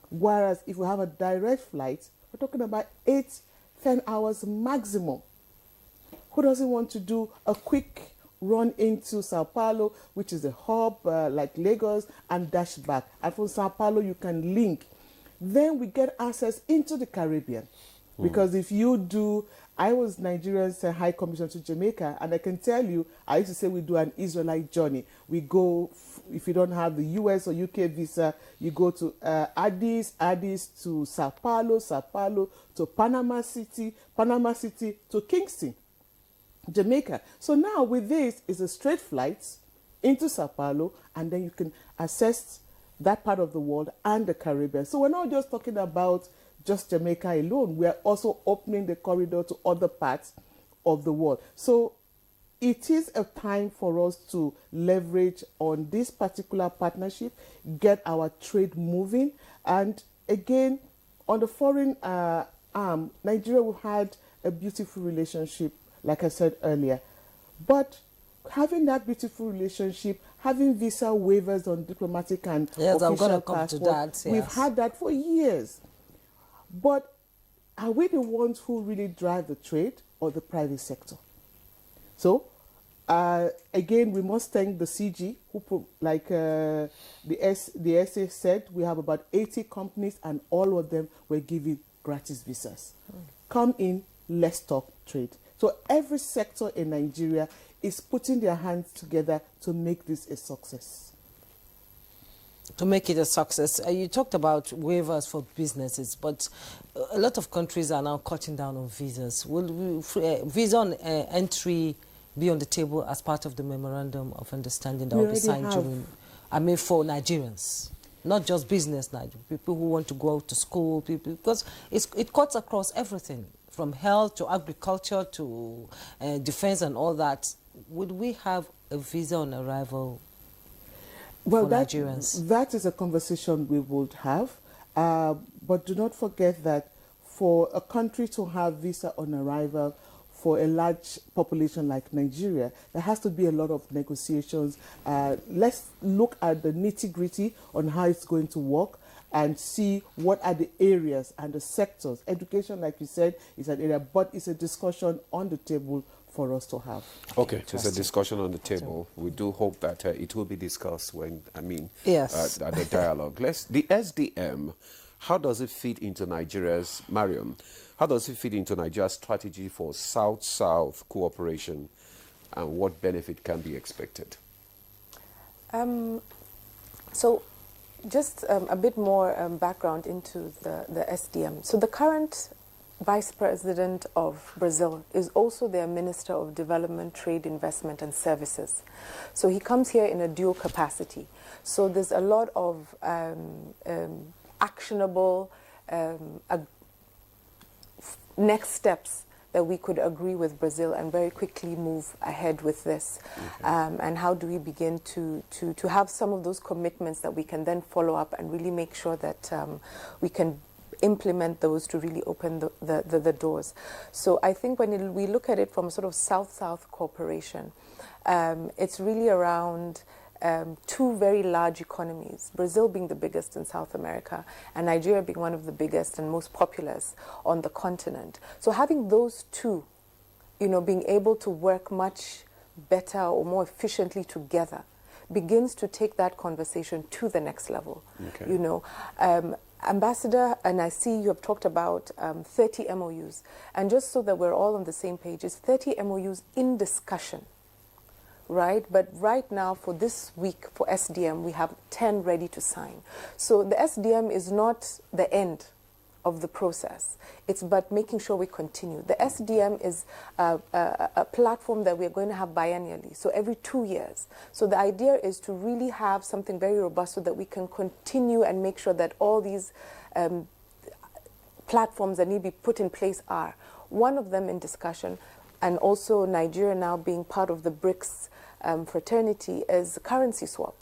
Whereas if we have a direct flight, we're talking about 8-10 hours maximum. Who doesn't want to do a quick run into Sao Paulo, which is a hub like Lagos, and dash back? And from Sao Paulo, you can link. Then we get access into the Caribbean. Because if you do, I was Nigerian's High Commission to Jamaica, and I can tell you, I used to say we do an Israelite journey. We go, if you don't have the US or UK visa, you go to Addis to Sao Paulo to Panama City to Kingston, Jamaica. So now with this, is a straight flight into Sao Paulo, and then you can access that part of the world and the Caribbean. So we're not just talking about just Jamaica alone. We are also opening the corridor to other parts of the world. So it is a time for us to leverage on this particular partnership, get our trade moving. And again, on the foreign arm, Nigeria, we've had a beautiful relationship, like I said earlier. But having that beautiful relationship, having visa waivers on diplomatic and official passports, we've had that for years. But are we the ones who really drive the trade, or the private sector? So, again, we must thank the CG, who, like the SA said, we have about 80 companies, and all of them were giving gratis visas. Come in, let's talk trade. So every sector in Nigeria is putting their hands together to make this a success. To make it a success. You talked about waivers for businesses, but a lot of countries are now cutting down on visas. Will visa on entry be on the table as part of the memorandum of understanding that will be signed during, for Nigerians? Not just business, people who want to go to school, people, because it cuts across everything, from health to agriculture to defense and all that. Would we have a visa on arrival? Well, Nigerians? That is a conversation we would have, but do not forget that for a country to have visa on arrival for a large population like Nigeria, there has to be a lot of negotiations. Let's look at the nitty-gritty on how it's going to work and see what are the areas and the sectors. Education, like you said, is an area, but it's a discussion on the table for us to have. Okay, there's a discussion on the table. We do hope that it will be discussed when, yes, at the dialogue. The SDM, how does it fit into Nigeria's, Mariam, how does it fit into Nigeria's strategy for South-South cooperation, and what benefit can be expected? So just a bit more background into the SDM. So the current Vice President of Brazil is also their Minister of Development, Trade, Investment and Services. So he comes here in a dual capacity. So there's a lot of actionable next steps that we could agree with Brazil and very quickly move ahead with this. Okay. And how do we begin to have some of those commitments that we can then follow up and really make sure that we can implement those to really open the doors. So I think when we look at it from sort of South-South cooperation, it's really around two very large economies, Brazil being the biggest in South America and Nigeria being one of the biggest and most populous on the continent. So having those two, being able to work much better or more efficiently together begins to take that conversation to the next level. Okay. Ambassador, and I see you have talked about 30 MOUs, and just so that we're all on the same page, it's 30 MOUs in discussion, right? But right now, for this week, for SDM, we have 10 ready to sign. So the SDM is not the end of the process. It's about making sure we continue. The SDM is a platform that we're going to have biennially, so every 2 years. So the idea is to really have something very robust so that we can continue and make sure that all these platforms that need to be put in place are. One of them in discussion, and also Nigeria now being part of the BRICS fraternity, is currency swap,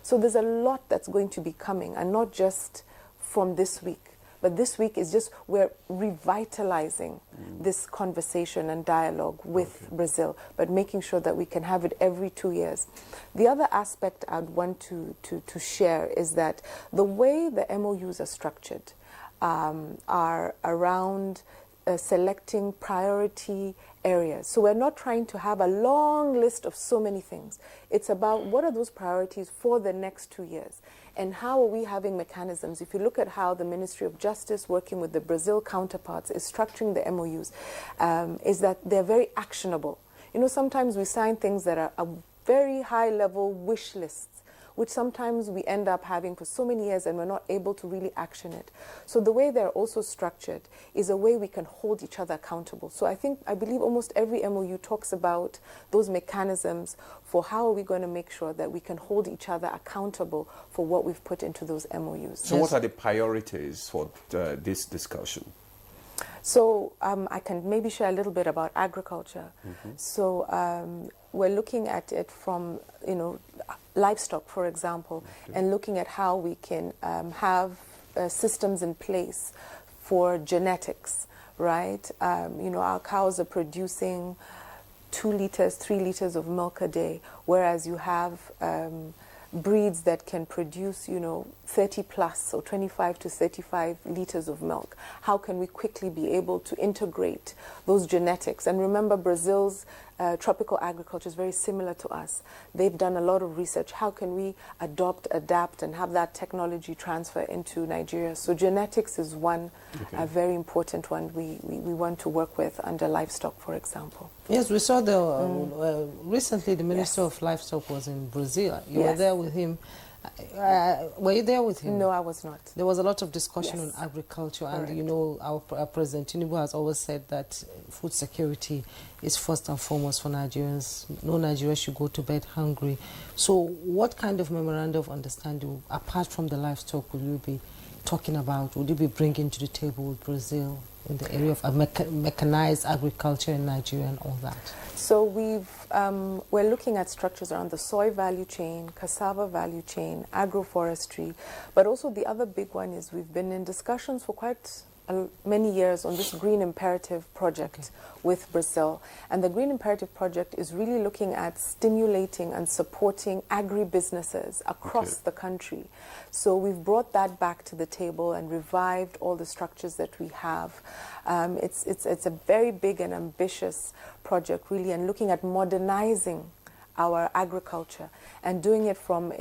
So there's a lot that's going to be coming, and not just from this week. But this week is just, we're revitalizing this conversation and dialogue with Brazil, but making sure that we can have it every 2 years. The other aspect I'd want to share is that the way the MOUs are structured are around selecting priority areas. So we're not trying to have a long list of so many things. It's about what are those priorities for the next 2 years. And how are we having mechanisms? If you look at how the Ministry of Justice, working with the Brazil counterparts, is structuring the MOUs, is that they're very actionable. Sometimes we sign things that are very high-level wish lists, which sometimes we end up having for so many years and we're not able to really action it. So the way they're also structured is a way we can hold each other accountable. So I believe almost every MOU talks about those mechanisms for how are we going to make sure that we can hold each other accountable for what we've put into those MOUs. So what are the priorities for this discussion? So I can maybe share a little bit about agriculture. So we're looking at it from, livestock, for example, and looking at how we can have systems in place for genetics, right? Our cows are producing 2 liters, 3 liters of milk a day, whereas you have breeds that can produce, 30 plus or 25 to 35 liters of milk. How can we quickly be able to integrate those genetics? And remember, Brazil's tropical agriculture is very similar to us. They've done a lot of research. How can we adopt, adapt, and have that technology transfer into Nigeria? So genetics is one a very important one we want to work with under livestock, for example. Yes, we saw recently the Minister of Livestock was in Brazil. You were there with him. Were you there with him? No, I was not. There was a lot of discussion on agriculture, and our President Tinubu has always said that food security is first and foremost for Nigerians. No Nigerian should go to bed hungry. So what kind of memorandum of understanding, apart from the livestock, will you be talking about? Would you be bringing to the table with Brazil in the area of mechanized agriculture in Nigeria and all that? So we're looking at structures around the soy value chain, cassava value chain, agroforestry, but also the other big one is we've been in discussions for quite many years on this Green Imperative project with Brazil. And the Green Imperative project is really looking at stimulating and supporting agribusinesses across the country. So we've brought that back to the table and revived all the structures that we have. It's a very big and ambitious project, really, and looking at modernizing our agriculture and doing it from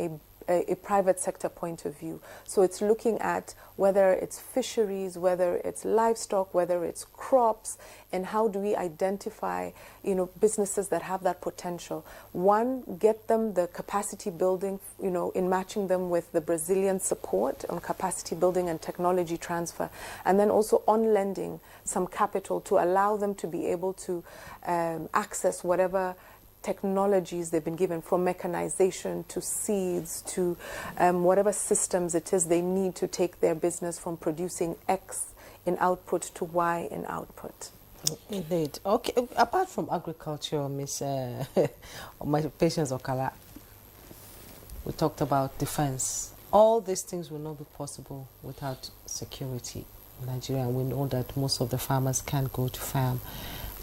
a private sector point of view. So it's looking at whether it's fisheries, whether it's livestock, whether it's crops, and how do we identify, businesses that have that potential. One, get them the capacity building, in matching them with the Brazilian support on capacity building and technology transfer, and then also on lending some capital to allow them to be able to access whatever technologies they've been given, from mechanization to seeds to whatever systems it is they need to take their business from producing X in output to Y in output. Indeed. Okay, apart from agriculture, Miss my Patience Okala, we talked about defense. All these things will not be possible without security in Nigeria. We know that most of the farmers can't go to farm.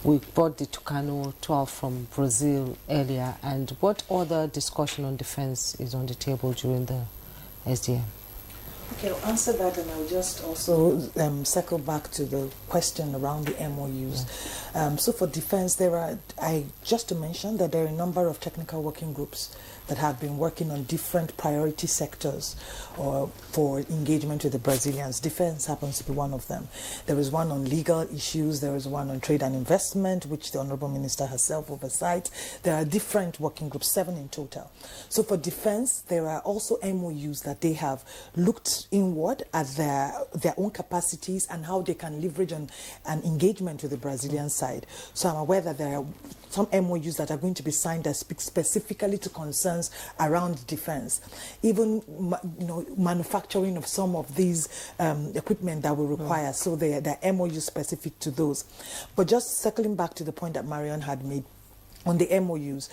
We bought the Tucano 12 from Brazil earlier. And what other discussion on defense is on the table during the SDM? Okay, I'll answer that, and I'll just also circle back to the question around the MOUs. Yeah. So for defense, just to mention that there are a number of technical working groups that have been working on different priority sectors for engagement with the Brazilians. Defense happens to be one of them. There is one on legal issues, there is one on trade and investment, which the Honorable Minister herself oversight. There are different working groups, 7 in total. So for defense, there are also MOUs that they have looked inward at their own capacities and how they can leverage on an engagement with the Brazilian side. So I'm aware that there are some MOUs that are going to be signed that speak specifically to concerns around defense, even manufacturing of some of these equipment that will require. So they're MOUs specific to those. But just circling back to the point that Marion had made on the MOUs,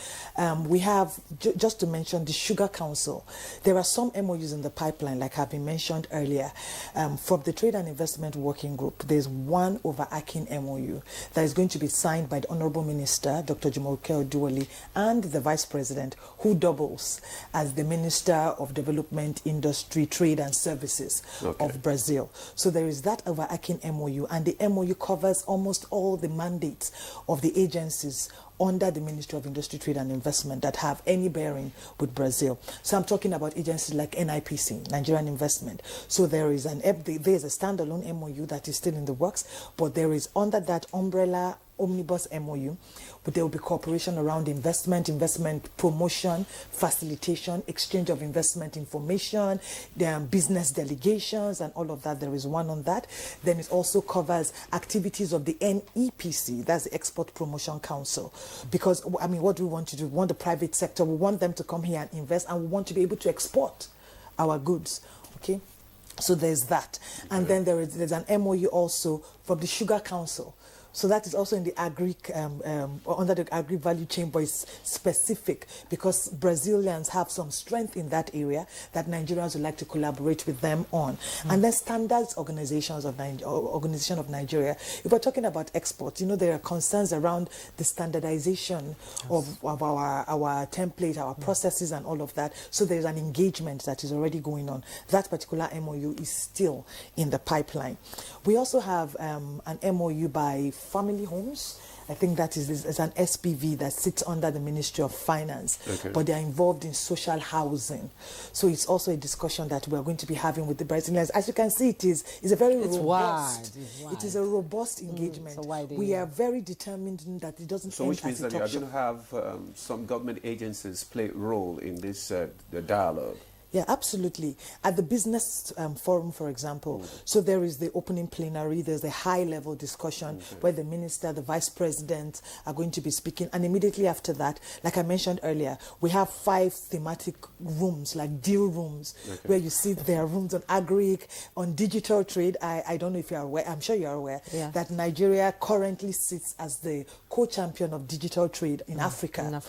we have, just to mention, the Sugar Council. There are some MOUs in the pipeline, like have been mentioned earlier. From the Trade and Investment Working Group, there's one overarching MOU that is going to be signed by the Honorable Minister, Dr. Jumoke Oduwole, and the Vice President, who doubles as the Minister of Development, Industry, Trade and Services of Brazil. So there is that overarching MOU, and the MOU covers almost all the mandates of the agencies under the Ministry of Industry, Trade and Investment that have any bearing with Brazil. So I'm talking about agencies like NIPC, Nigerian Investment. So there is a standalone MOU that is still in the works, but there is under that umbrella omnibus MOU, but there will be cooperation around investment promotion, facilitation, exchange of investment information, business delegations and all of that. There is one on that. Then it also covers activities of the NEPC, that's the Export Promotion Council. Because, I mean, what do we want to do? We want the private sector, we want them to come here and invest, and we want to be able to export our goods, okay? So there's that. And then there's an MOU also from the Sugar Council. So that is also in the under the agri value chain, but it's specific because Brazilians have some strength in that area that Nigerians would like to collaborate with them on. And then Standards Organization of Nigeria. If we're talking about exports, there are concerns around the standardization of our template, our processes and all of that. So there's an engagement that is already going on. That particular MOU is still in the pipeline. We also have an MOU by Family Homes. I think that is an SPV that sits under the Ministry of Finance, but they are involved in social housing. So it's also a discussion that we are going to be having with the Brazilians. As you can see, it's a very robust. It is a robust engagement. We are very determined that it doesn't. So which means that you are going to have some government agencies play a role in this the dialogue. Yeah, absolutely. At the business forum, for example, so there is the opening plenary, there's a high-level discussion where the minister, the vice president are going to be speaking. And immediately after that, like I mentioned earlier, we have 5 thematic rooms, like deal rooms, where you see there are rooms on agric, on digital trade. I don't know if you're aware, I'm sure you're aware, that Nigeria currently sits as the co-champion of digital trade in Africa.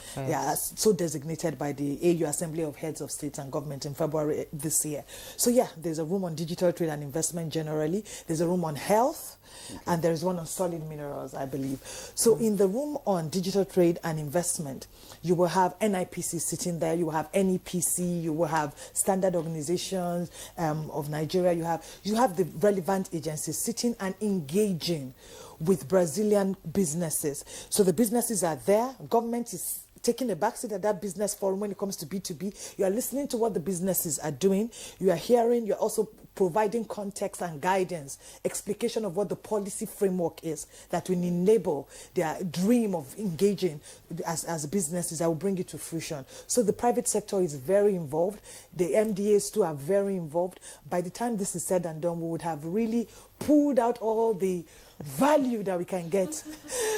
So designated by the AU Assembly of Heads of States and Government in February this year. So yeah, there's a room on digital trade and investment generally. There's a room on health, and there's one on solid minerals, I believe. So in the room on digital trade and investment, you will have NIPC sitting there, you will have NEPC, you will have standard organizations of Nigeria, you have the relevant agencies sitting and engaging with Brazilian businesses. So the businesses are there, government is taking a backseat at that business forum when it comes to B2B. You are listening to what the businesses are doing. You are hearing, you're also providing context and guidance, explication of what the policy framework is that will enable their dream of engaging as businesses that will bring it to fruition. So the private sector is very involved. The MDAs too are very involved. By the time this is said and done, we would have really pulled out all the value that we can get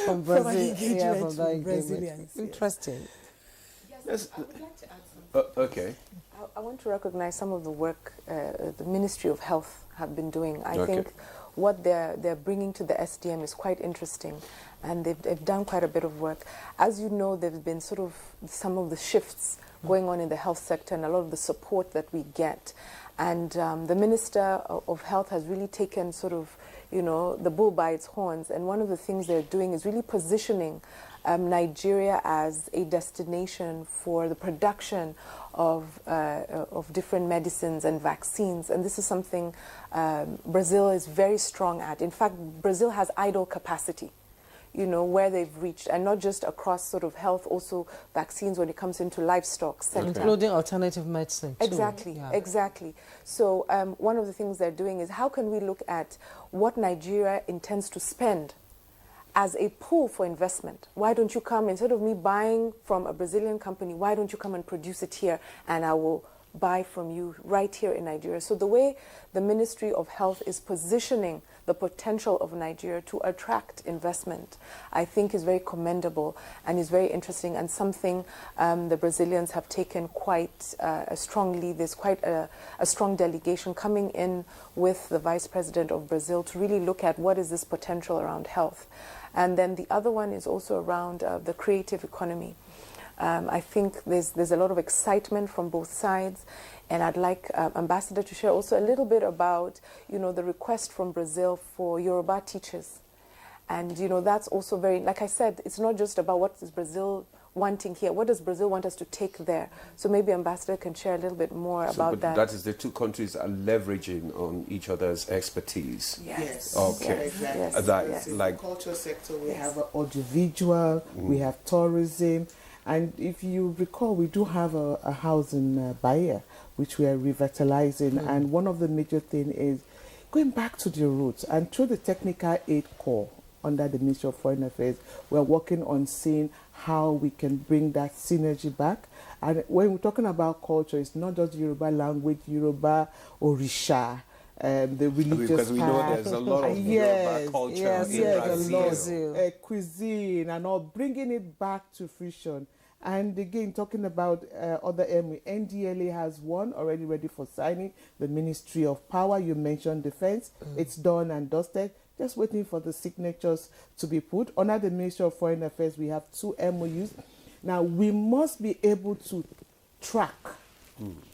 from an engagement with Brazilians. Interesting. Yes, I would like to add something. I want to recognize some of the work the Ministry of Health have been doing. I think what they're bringing to the SDM is quite interesting, and they've done quite a bit of work. As you know, there's been sort of some of the shifts going on in the health sector and a lot of the support that we get. And the Minister of Health has really taken sort of you know, the bull by its horns. And one of the things they're doing is really positioning Nigeria as a destination for the production of different medicines and vaccines. And this is something Brazil is very strong at. In fact, Brazil has idle capacity, you know, where they've reached, and not just across sort of health, also vaccines when it comes into livestock sector. Including alternative medicine too. Exactly, yeah. exactly. So one of the things they're doing is how can we look at what Nigeria intends to spend as a pool for investment? Why don't you come, instead of me buying from a Brazilian company, why don't you come and produce it here and I will buy from you right here in Nigeria? So the way the Ministry of Health is positioning the potential of Nigeria to attract investment, I think is very commendable and is very interesting, and something the Brazilians have taken quite strongly. There's quite a strong delegation coming in with the Vice President of Brazil to really look at what is this potential around health. And then the other one is also around the creative economy. I think there's a lot of excitement from both sides, and I'd like Ambassador to share also a little bit about, you know, the request from Brazil for Yoruba teachers. And, you know, that's also very, like I said, it's not just about what is Brazil wanting here. What does Brazil want us to take there? So maybe Ambassador can share a little bit more about that. That is, the two countries are leveraging on each other's expertise. Yes. Okay. Exactly. Yes. That's like the culture sector, we have audiovisual, we have tourism. And if you recall, we do have a house in Bahia, which we are revitalizing. And one of the major things is going back to the roots. And through the Technical Aid Corps under the Ministry of Foreign Affairs, we're working on seeing how we can bring that synergy back. And when we're talking about culture, it's not just Yoruba language, Yoruba Orisha, the religious because we know there's a lot of Yoruba culture in Brazil. Cuisine and all, bringing it back to fruition. And again, talking about other MOU, NDLA has one already ready for signing. The Ministry of Power, you mentioned defense, it's done and dusted. Just waiting for the signatures to be put. Under the Ministry of Foreign Affairs, we have 2 MOUs. Now, we must be able to track.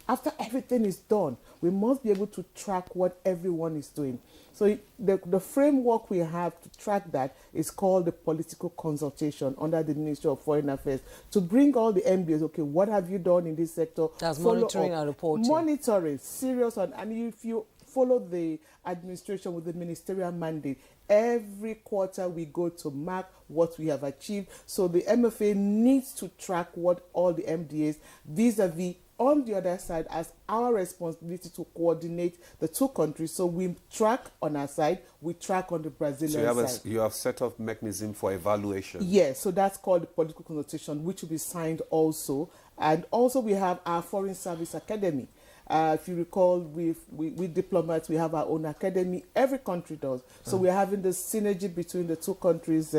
After everything is done, we must be able to track what everyone is doing. So the framework we have to track that is called the political consultation under the Ministry of Foreign Affairs, to bring all the MBAs, okay, what have you done in this sector? That's monitoring and reporting. Monitoring, serious on, and if you follow the administration with the ministerial mandate, every quarter we go to mark what we have achieved. So the MFA needs to track what all the MDAs vis-a-vis on the other side as our responsibility to coordinate the two countries. So we track on our side, we track on the Brazilian side. You have set up mechanism for evaluation. Yes, so that's called the political consultation, which will be signed also. And also we have our Foreign Service Academy. If you recall, we diplomats, we have our own academy. Every country does. So we're having this synergy between the two countries'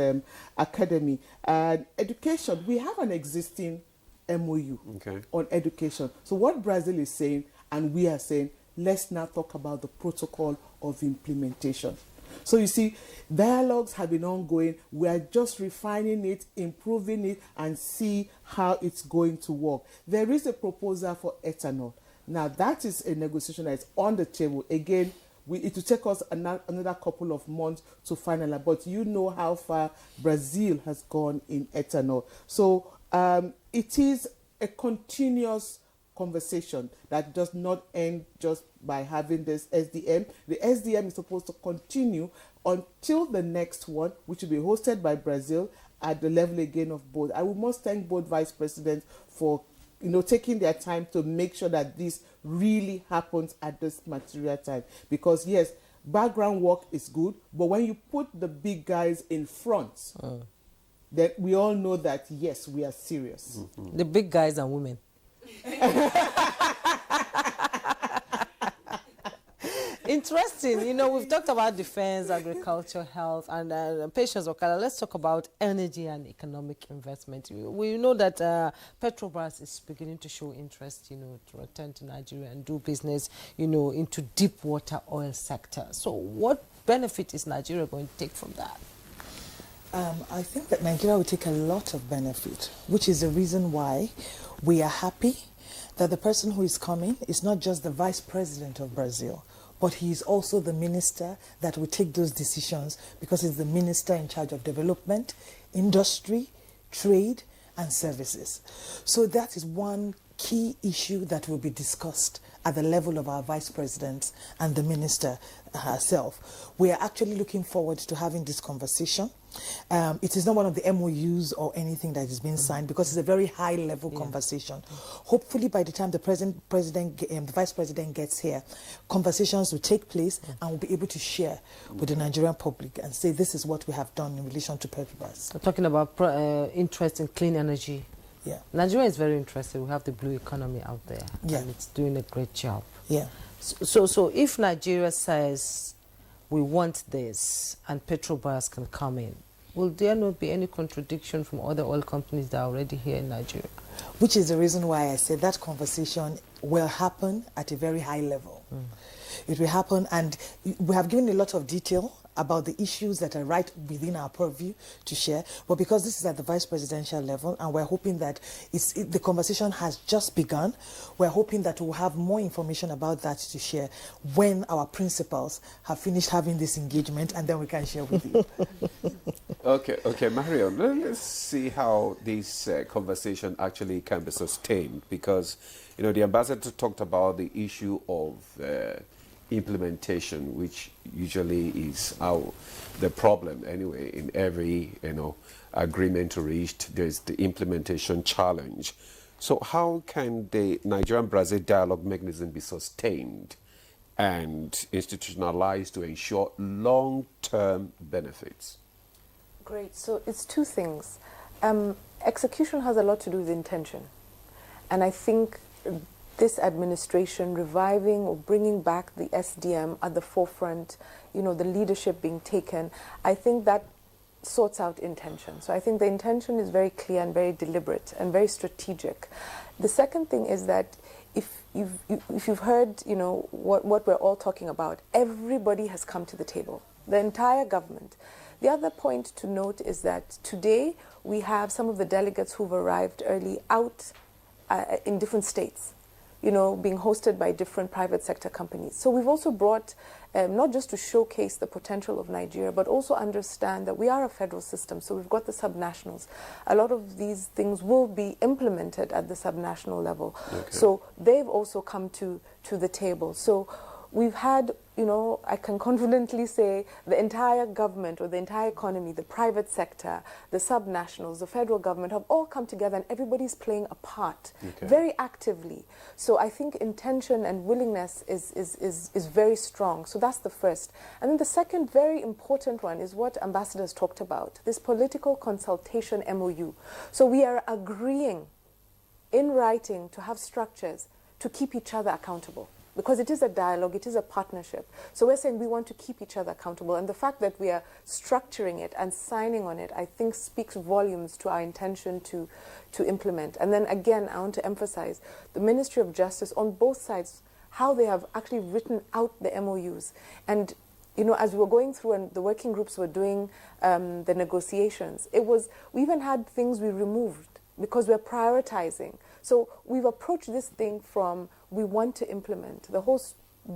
academy. And education, we have an existing MOU on education. So what Brazil is saying, and we are saying, let's now talk about the protocol of implementation. So you see, dialogues have been ongoing. We are just refining it, improving it, and see how it's going to work. There is a proposal for ethanol. Now, that is a negotiation that is on the table. Again, it will take us another couple of months to finalize. But you know how far Brazil has gone in ethanol. So it is a continuous conversation that does not end just by having this SDM. The SDM is supposed to continue until the next one, which will be hosted by Brazil at the level again of both. I must thank both vice presidents for taking their time to make sure that this really happens at this material time. Because yes, background work is good, but when you put the big guys in front, then we all know that yes, we are serious. The big guys and women. Interesting. We've talked about defense, agriculture, health, and Patience Okada. Let's talk about energy and economic investment. We know that Petrobras is beginning to show interest, to return to Nigeria and do business, into deep water oil sector. So what benefit is Nigeria going to take from that? I think that Nigeria will take a lot of benefit, which is the reason why we are happy that the person who is coming is not just the vice president of Brazil, but he is also the minister that will take those decisions because he's the minister in charge of development, industry, trade, and services. So that is one key issue that will be discussed at the level of our vice presidents and the minister herself. We are actually looking forward to having this conversation. It is not one of the MOUs or anything that is being signed because it's a very high-level conversation. Hopefully, by the time the the vice president gets here, conversations will take place and we'll be able to share with the Nigerian public and say this is what we have done in relation to Petrobras. We're talking about interest in clean energy. Yeah, Nigeria is very interested. We have the blue economy out there, and it's doing a great job. Yeah. So if Nigeria says we want this and Petrobras can come in, will there not be any contradiction from other oil companies that are already here in Nigeria? Which is the reason why I said that conversation will happen at a very high level. It will happen, and we have given a lot of detail about the issues that are right within our purview to share. But because this is at the vice presidential level, and we're hoping that the conversation has just begun, we're hoping that we'll have more information about that to share when our principals have finished having this engagement, and then we can share with you. Okay, Marion, let's see how this conversation actually can be sustained, because, you know, the ambassador talked about the issue of implementation, which usually is the problem anyway. In every agreement reached, there's the implementation challenge. So how can the Nigerian-Brazil dialogue mechanism be sustained and institutionalized to ensure long-term benefits? Great. So it's two things. Execution has a lot to do with intention, and I think this administration reviving or bringing back the SDM at the forefront, the leadership being taken, I think that sorts out intention. So I think the intention is very clear and very deliberate and very strategic. The second thing is that if you've heard, what we're all talking about, everybody has come to the table, the entire government. The other point to note is that today we have some of the delegates who've arrived early out in different states, being hosted by different private sector companies. So we've also brought, not just to showcase the potential of Nigeria, but also understand that we are a federal system, so we've got the subnationals. A lot of these things will be implemented at the subnational level. Okay. So they've also come to the table. So we've had, I can confidently say the entire government or the entire economy, the private sector, the subnationals, the federal government have all come together and everybody's playing a part very actively. So I think intention and willingness is very strong. So that's the first. And then the second very important one is what ambassadors talked about, this political consultation MOU. So we are agreeing in writing to have structures to keep each other accountable. Because it is a dialogue, it is a partnership. So we're saying we want to keep each other accountable. And the fact that we are structuring it and signing on it, I think speaks volumes to our intention to implement. And then again, I want to emphasize the Ministry of Justice on both sides, how they have actually written out the MOUs. And as we were going through and the working groups were doing the negotiations, we even had things we removed because we're prioritizing. So we've approached this thing from we want to implement the whole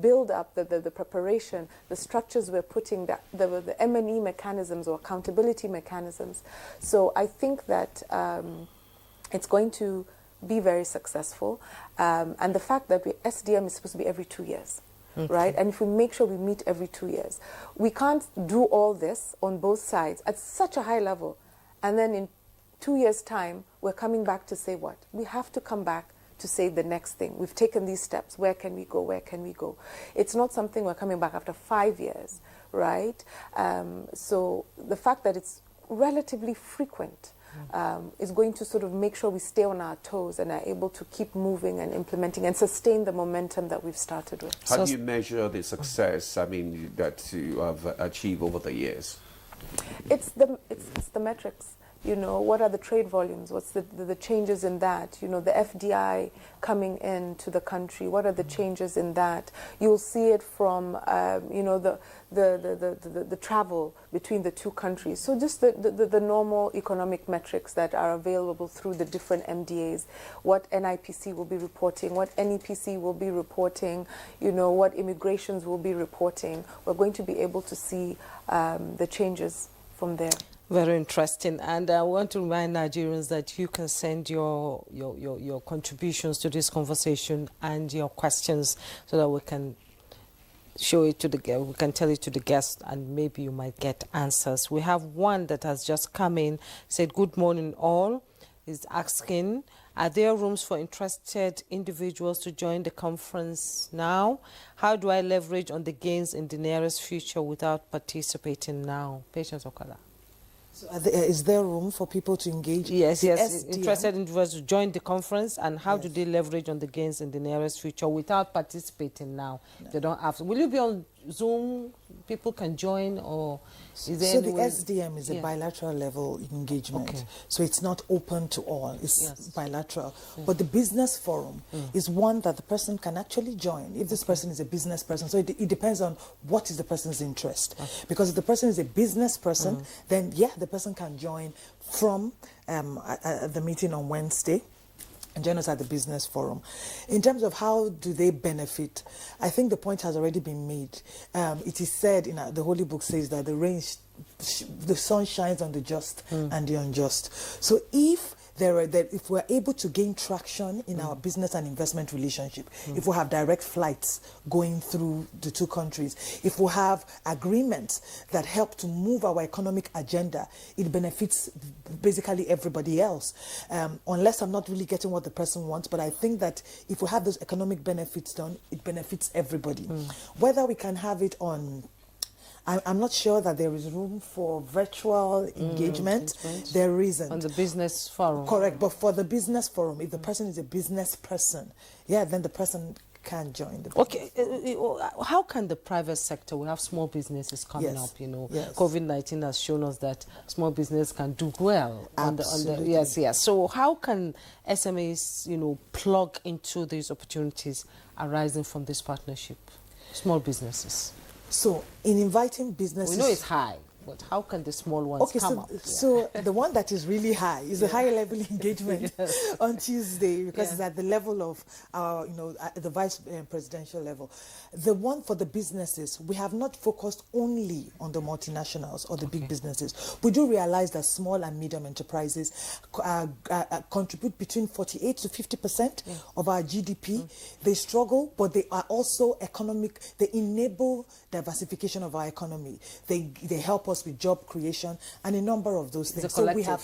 build up, the preparation, the structures we're putting, the M&E mechanisms or accountability mechanisms. So I think that it's going to be very successful. And the fact that SDM is supposed to be every 2 years. Right? And if we make sure we meet every 2 years, we can't do all this on both sides at such a high level. And then in 2 years' time, we're coming back to say what? We have to come back to say the next thing. We've taken these steps. Where can we go? Where can we go? It's not something we're coming back after 5 years, right? So the fact that it's relatively frequent is going to sort of make sure we stay on our toes and are able to keep moving and implementing and sustain the momentum that we've started with. How do you measure the success, that you have achieved over the years? It's the metrics. what are the trade volumes? What's the changes in that? The FDI coming into the country. What are the changes in that? You'll see it from, the travel between the two countries. So just the normal economic metrics that are available through the different MDAs. What NIPC will be reporting, what NEPC will be reporting, what immigrations will be reporting. We're going to be able to see the changes from there. Very interesting. And I want to remind Nigerians that you can send your contributions to this conversation and your questions so that we can show it to we can tell it to the guests, and maybe you might get answers. We have one that has just come in, said, "Good morning all." Is asking, are there rooms for interested individuals to join the conference now? How do I leverage on the gains in the nearest future without participating now? Patience Okala. So is there room for people to engage? Yes, interested individuals to join the conference, and how do they leverage on the gains in the nearest future without participating now? No. They don't have to. Will you be on Zoom? People can join, or is there the SDM is a bilateral level engagement, so it's not open to all. It's bilateral. But the business forum is one that the person can actually join if this person is a business person. So it depends on what is the person's interest. Because if the person is a business person, then the person can join from the meeting on Wednesday and join us at the business forum. In terms of how do they benefit, I think the point has already been made. It is said the Holy Book says that the sun shines on the just and the unjust. So if we're able to gain traction in our business and investment relationship, if we have direct flights going through the two countries, if we have agreements that help to move our economic agenda, it benefits basically everybody else. Unless I'm not really getting what the person wants, but I think that if we have those economic benefits done, it benefits everybody. Whether we can have it on... I'm not sure that there is room for virtual engagement. There isn't. On the business forum. Correct, but for the business forum, if the person is a business person, then the person can join the business. Okay, how can the private sector, we have small businesses coming up, COVID-19 has shown us that small business can do well. Absolutely. So how can SMEs, plug into these opportunities arising from this partnership? Small businesses. So, in inviting businesses... We know it's high, but how can the small ones come up? So, the one that is really high is a high-level engagement on Tuesday, because it's at the level of our, at the vice presidential level. The one for the businesses, we have not focused only on the multinationals or the big businesses. We do realize that small and medium enterprises contribute between 48 to 50% of our GDP. They struggle, but they are also economic. They enable diversification of our economy. They help us with job creation and a number of those things. So we have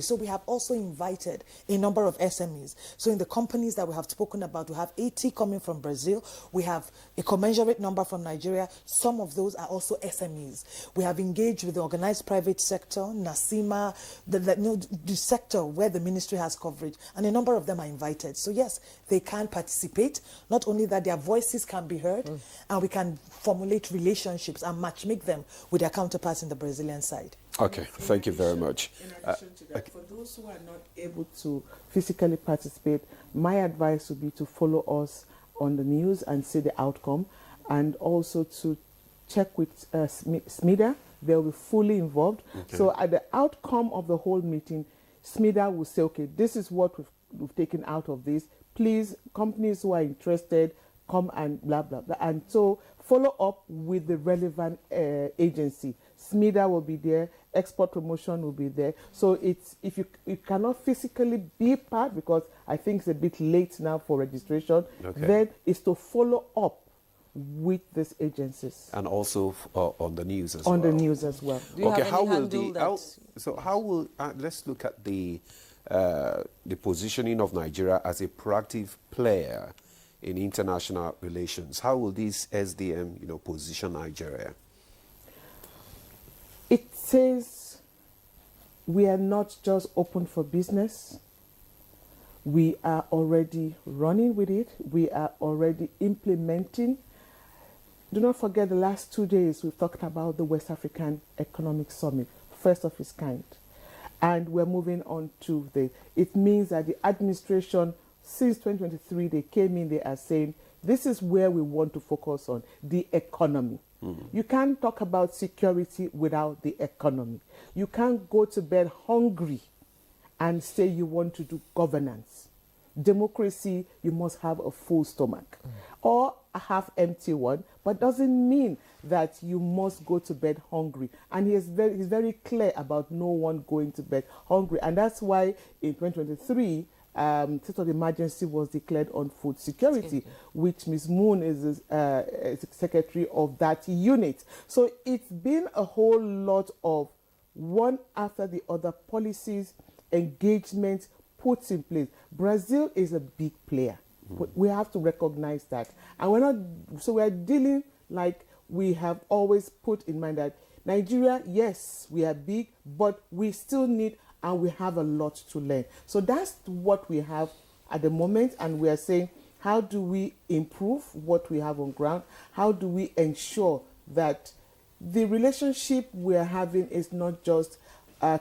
So we have also invited a number of SMEs. So in the companies that we have spoken about, we have 80 coming from Brazil. We have a commensurate number from Nigeria. Some of those are also SMEs. We have engaged with the organized private sector, NASIMA, the sector where the ministry has coverage, and a number of them are invited. So yes, they can participate. Not only that, their voices can be heard, and we can formulate relationships and matchmake them with their counterparts in the Brazilian side. Okay, thank you very much. In addition to that, for those who are not able to physically participate, my advice would be to follow us on the news and see the outcome, and also to check with SMIDA. They'll be fully involved. Okay. So at the outcome of the whole meeting, SMIDA will say, okay, this is what we've taken out of this. Please, companies who are interested, come and blah, blah, blah. And so follow up with the relevant agency. SMIDA will be there, export promotion will be there. So it's if you cannot physically be part, because I think it's a bit late now for registration, then it's to follow up with these agencies. And also on the news as well. On the news as well. Okay, how will let's look at the positioning of Nigeria as a proactive player in international relations. How will this SDM, position Nigeria? It says we are not just open for business. We are already running with it. We are already implementing. Do not forget the last 2 days we've talked about the West African Economic Summit, first of its kind. And we're moving on to it means that the administration, since 2023, they came in, they are saying, this is where we want to focus on, the economy. You can't talk about security without the economy. You can't go to bed hungry and say you want to do governance. Democracy, you must have a full stomach or a half-empty one, but doesn't mean that you must go to bed hungry. And he's very clear about no one going to bed hungry. And that's why in 2023, state of emergency was declared on food security, which Ms. Moon is secretary of that unit. So it's been a whole lot of one after the other policies, engagement put in place. Brazil is a big player. We have to recognize that. And we're dealing like we have always put in mind that Nigeria, yes, we are big, but we still need and we have a lot to learn. So that's what we have at the moment, and we are saying, how do we improve what we have on ground? How do we ensure that the relationship we're having is not just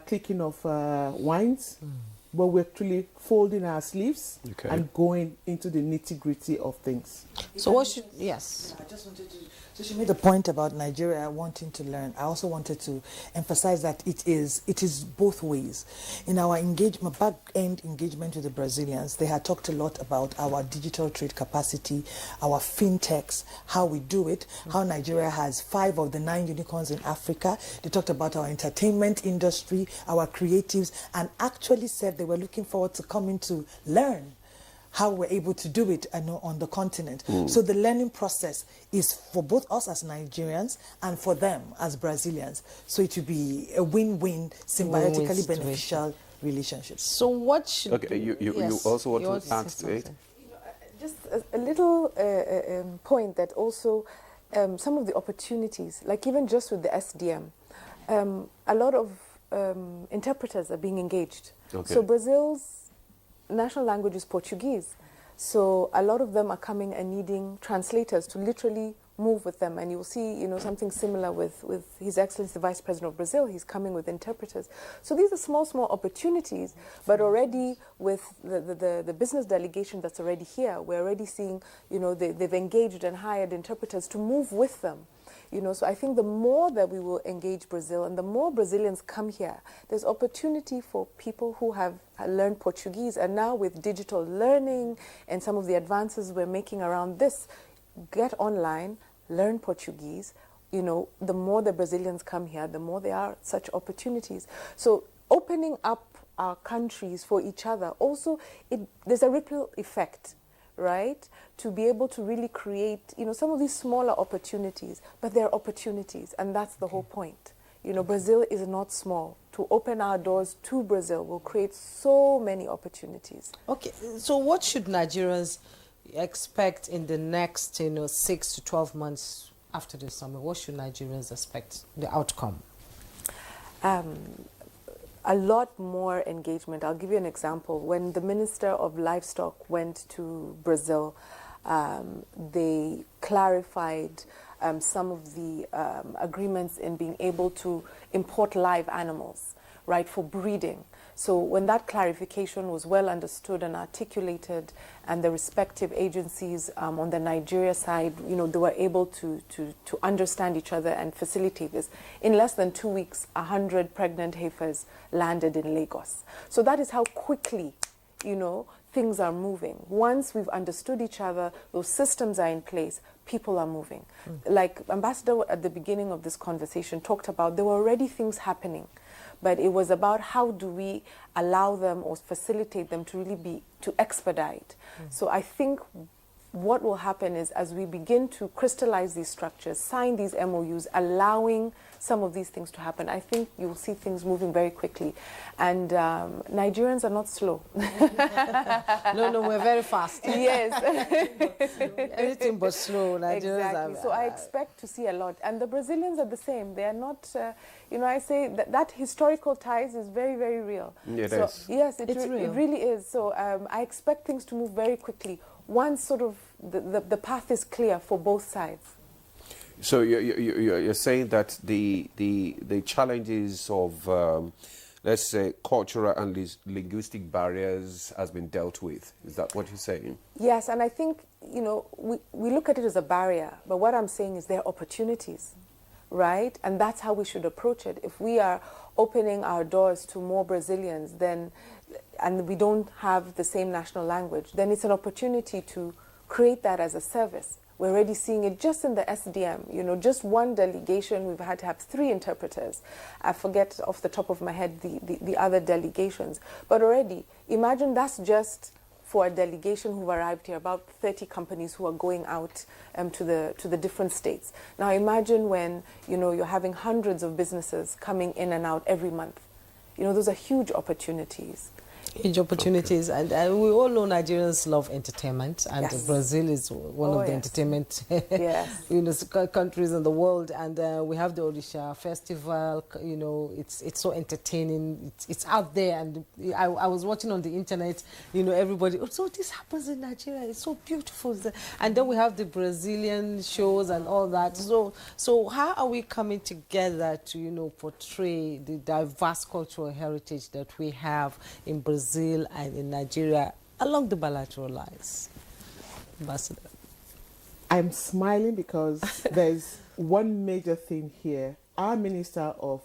clicking of wines, but we're actually folding our sleeves and going into the nitty-gritty of things. So what should, yes. I just wanted to, so she made a point about Nigeria wanting to learn. I also wanted to emphasize that it is both ways. In our engagement, back-end engagement with the Brazilians, they had talked a lot about our digital trade capacity, our fintechs, how we do it, how Nigeria has 5 of the 9 unicorns in Africa. They talked about our entertainment industry, our creatives, and actually said they were looking forward to coming to learn how we're able to do it on the continent. So the learning process is for both us as Nigerians and for them as Brazilians. So it will be a win-win, symbiotically beneficial relationship. So what should... Okay, you also want to add to it? Just a little point that also some of the opportunities, like even just with the SDM, a lot of interpreters are being engaged. So Brazil's national language is Portuguese. So a lot of them are coming and needing translators to literally move with them. And you'll see, something similar with His Excellency the Vice President of Brazil. He's coming with interpreters. So these are small opportunities, but already with the business delegation that's already here, we're already seeing, they've engaged and hired interpreters to move with them. So I think the more that we will engage Brazil and the more Brazilians come here, there's opportunity for people who have learned Portuguese. And now with digital learning and some of the advances we're making around this, get online, learn Portuguese. The more the Brazilians come here, the more there are such opportunities. So opening up our countries for each other, also there's a ripple effect, right? To be able to really create, some of these smaller opportunities, but they're opportunities, and that's the whole point. Brazil is not small. To open our doors to Brazil will create so many opportunities. Okay, so what should Nigerians expect in the next, 6 to 12 months after the summer? What should Nigerians expect, the outcome? A lot more engagement. I'll give you an example. When the Minister of Livestock went to Brazil, they clarified some of the agreements in being able to import live animals, right, for breeding. So when that clarification was well understood and articulated, and the respective agencies on the Nigeria side, they were able to understand each other and facilitate this. In less than 2 weeks, 100 pregnant heifers landed in Lagos. So that is how quickly, things are moving. Once we've understood each other, those systems are in place, people are moving. Like Ambassador at the beginning of this conversation talked about, there were already things happening. But it was about how do we allow them or facilitate them to really to expedite. So I think what will happen is as we begin to crystallize these structures, sign these MOUs, allowing some of these things to happen, I think you'll see things moving very quickly. And Nigerians are not slow. No, we're very fast. Yes. Anything but slow. Nigerians exactly. So I expect to see a lot. And the Brazilians are the same. They are not, I say that historical ties is very, very real. It is. Yes, It's real. It really is. So I expect things to move very quickly once sort of the path is clear for both sides. So you're saying that the challenges of let's say, cultural and linguistic barriers has been dealt with. Is that what you're saying? Yes, and I think, we look at it as a barrier, but what I'm saying is there are opportunities, right? And that's how we should approach it. If we are opening our doors to more Brazilians, and we don't have the same national language, then it's an opportunity to create that as a service. We're already seeing it just in the SDM. Just one delegation, we've had to have 3 interpreters. I forget off the top of my head the other delegations. But already, imagine that's just for a delegation who've arrived here, about 30 companies who are going out to the different states. Now imagine when, you're having hundreds of businesses coming in and out every month. Those are huge opportunities. Huge opportunities, and we all know Nigerians love entertainment, and yes. Brazil is one of the entertainment yes. Countries in the world, and we have the Odisha Festival. It's so entertaining. It's out there, and I was watching on the internet. Everybody. Oh, so this happens in Nigeria. It's so beautiful, and then we have the Brazilian shows and all that. So how are we coming together to portray the diverse cultural heritage that we have in Brazil and in Nigeria along the bilateral lines? Ambassador. I'm smiling because there's one major thing here. Our Minister of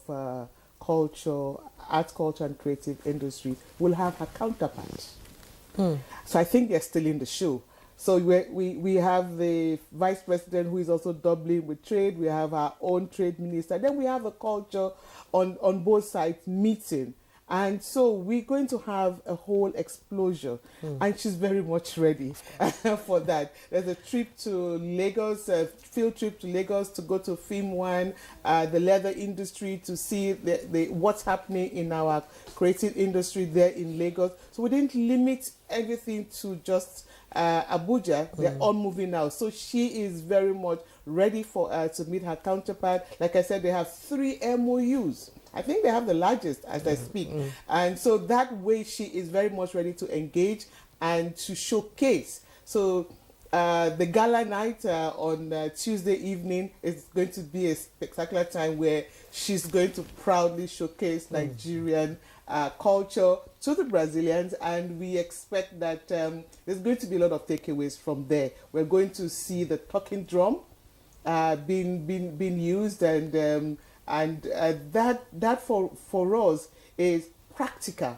Culture, Arts, Culture and Creative Industry will have her counterpart. So I think they're still in the show. So we have the Vice President who is also doubling with trade. We have our own trade minister. Then we have a culture on both sides meeting. And so we're going to have a whole explosion, and she's very much ready for that. There's a trip to Lagos, a field trip to Lagos to go to Film One, the leather industry, to see what's happening in our creative industry there in Lagos. So we didn't limit everything to just Abuja. They're all moving now. So she is very much ready for to meet her counterpart. Like I said, they have 3 MOUs. I think they have the largest as I speak. And so that way she is very much ready to engage and to showcase. So the gala night on Tuesday evening is going to be a spectacular time where she's going to proudly showcase Nigerian culture to the Brazilians, and we expect that there's going to be a lot of takeaways from there. We're going to see the talking drum being used, and that for us is practical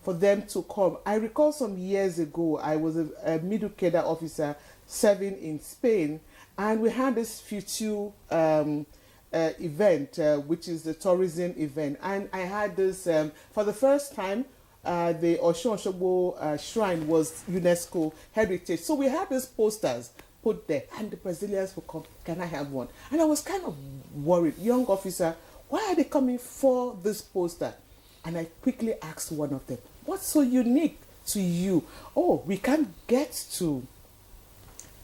for them to come. I recall some years ago, I was a middle cadre officer serving in Spain, and we had this Future event, which is the tourism event. And I had this, for the first time, the Osun Osogbo shrine was UNESCO heritage. So we had these posters put there, and the Brazilians would come, can I have one? And I was kind of worried, young officer, why are they coming for this poster? And I quickly asked one of them, what's so unique to you? Oh, we can't get to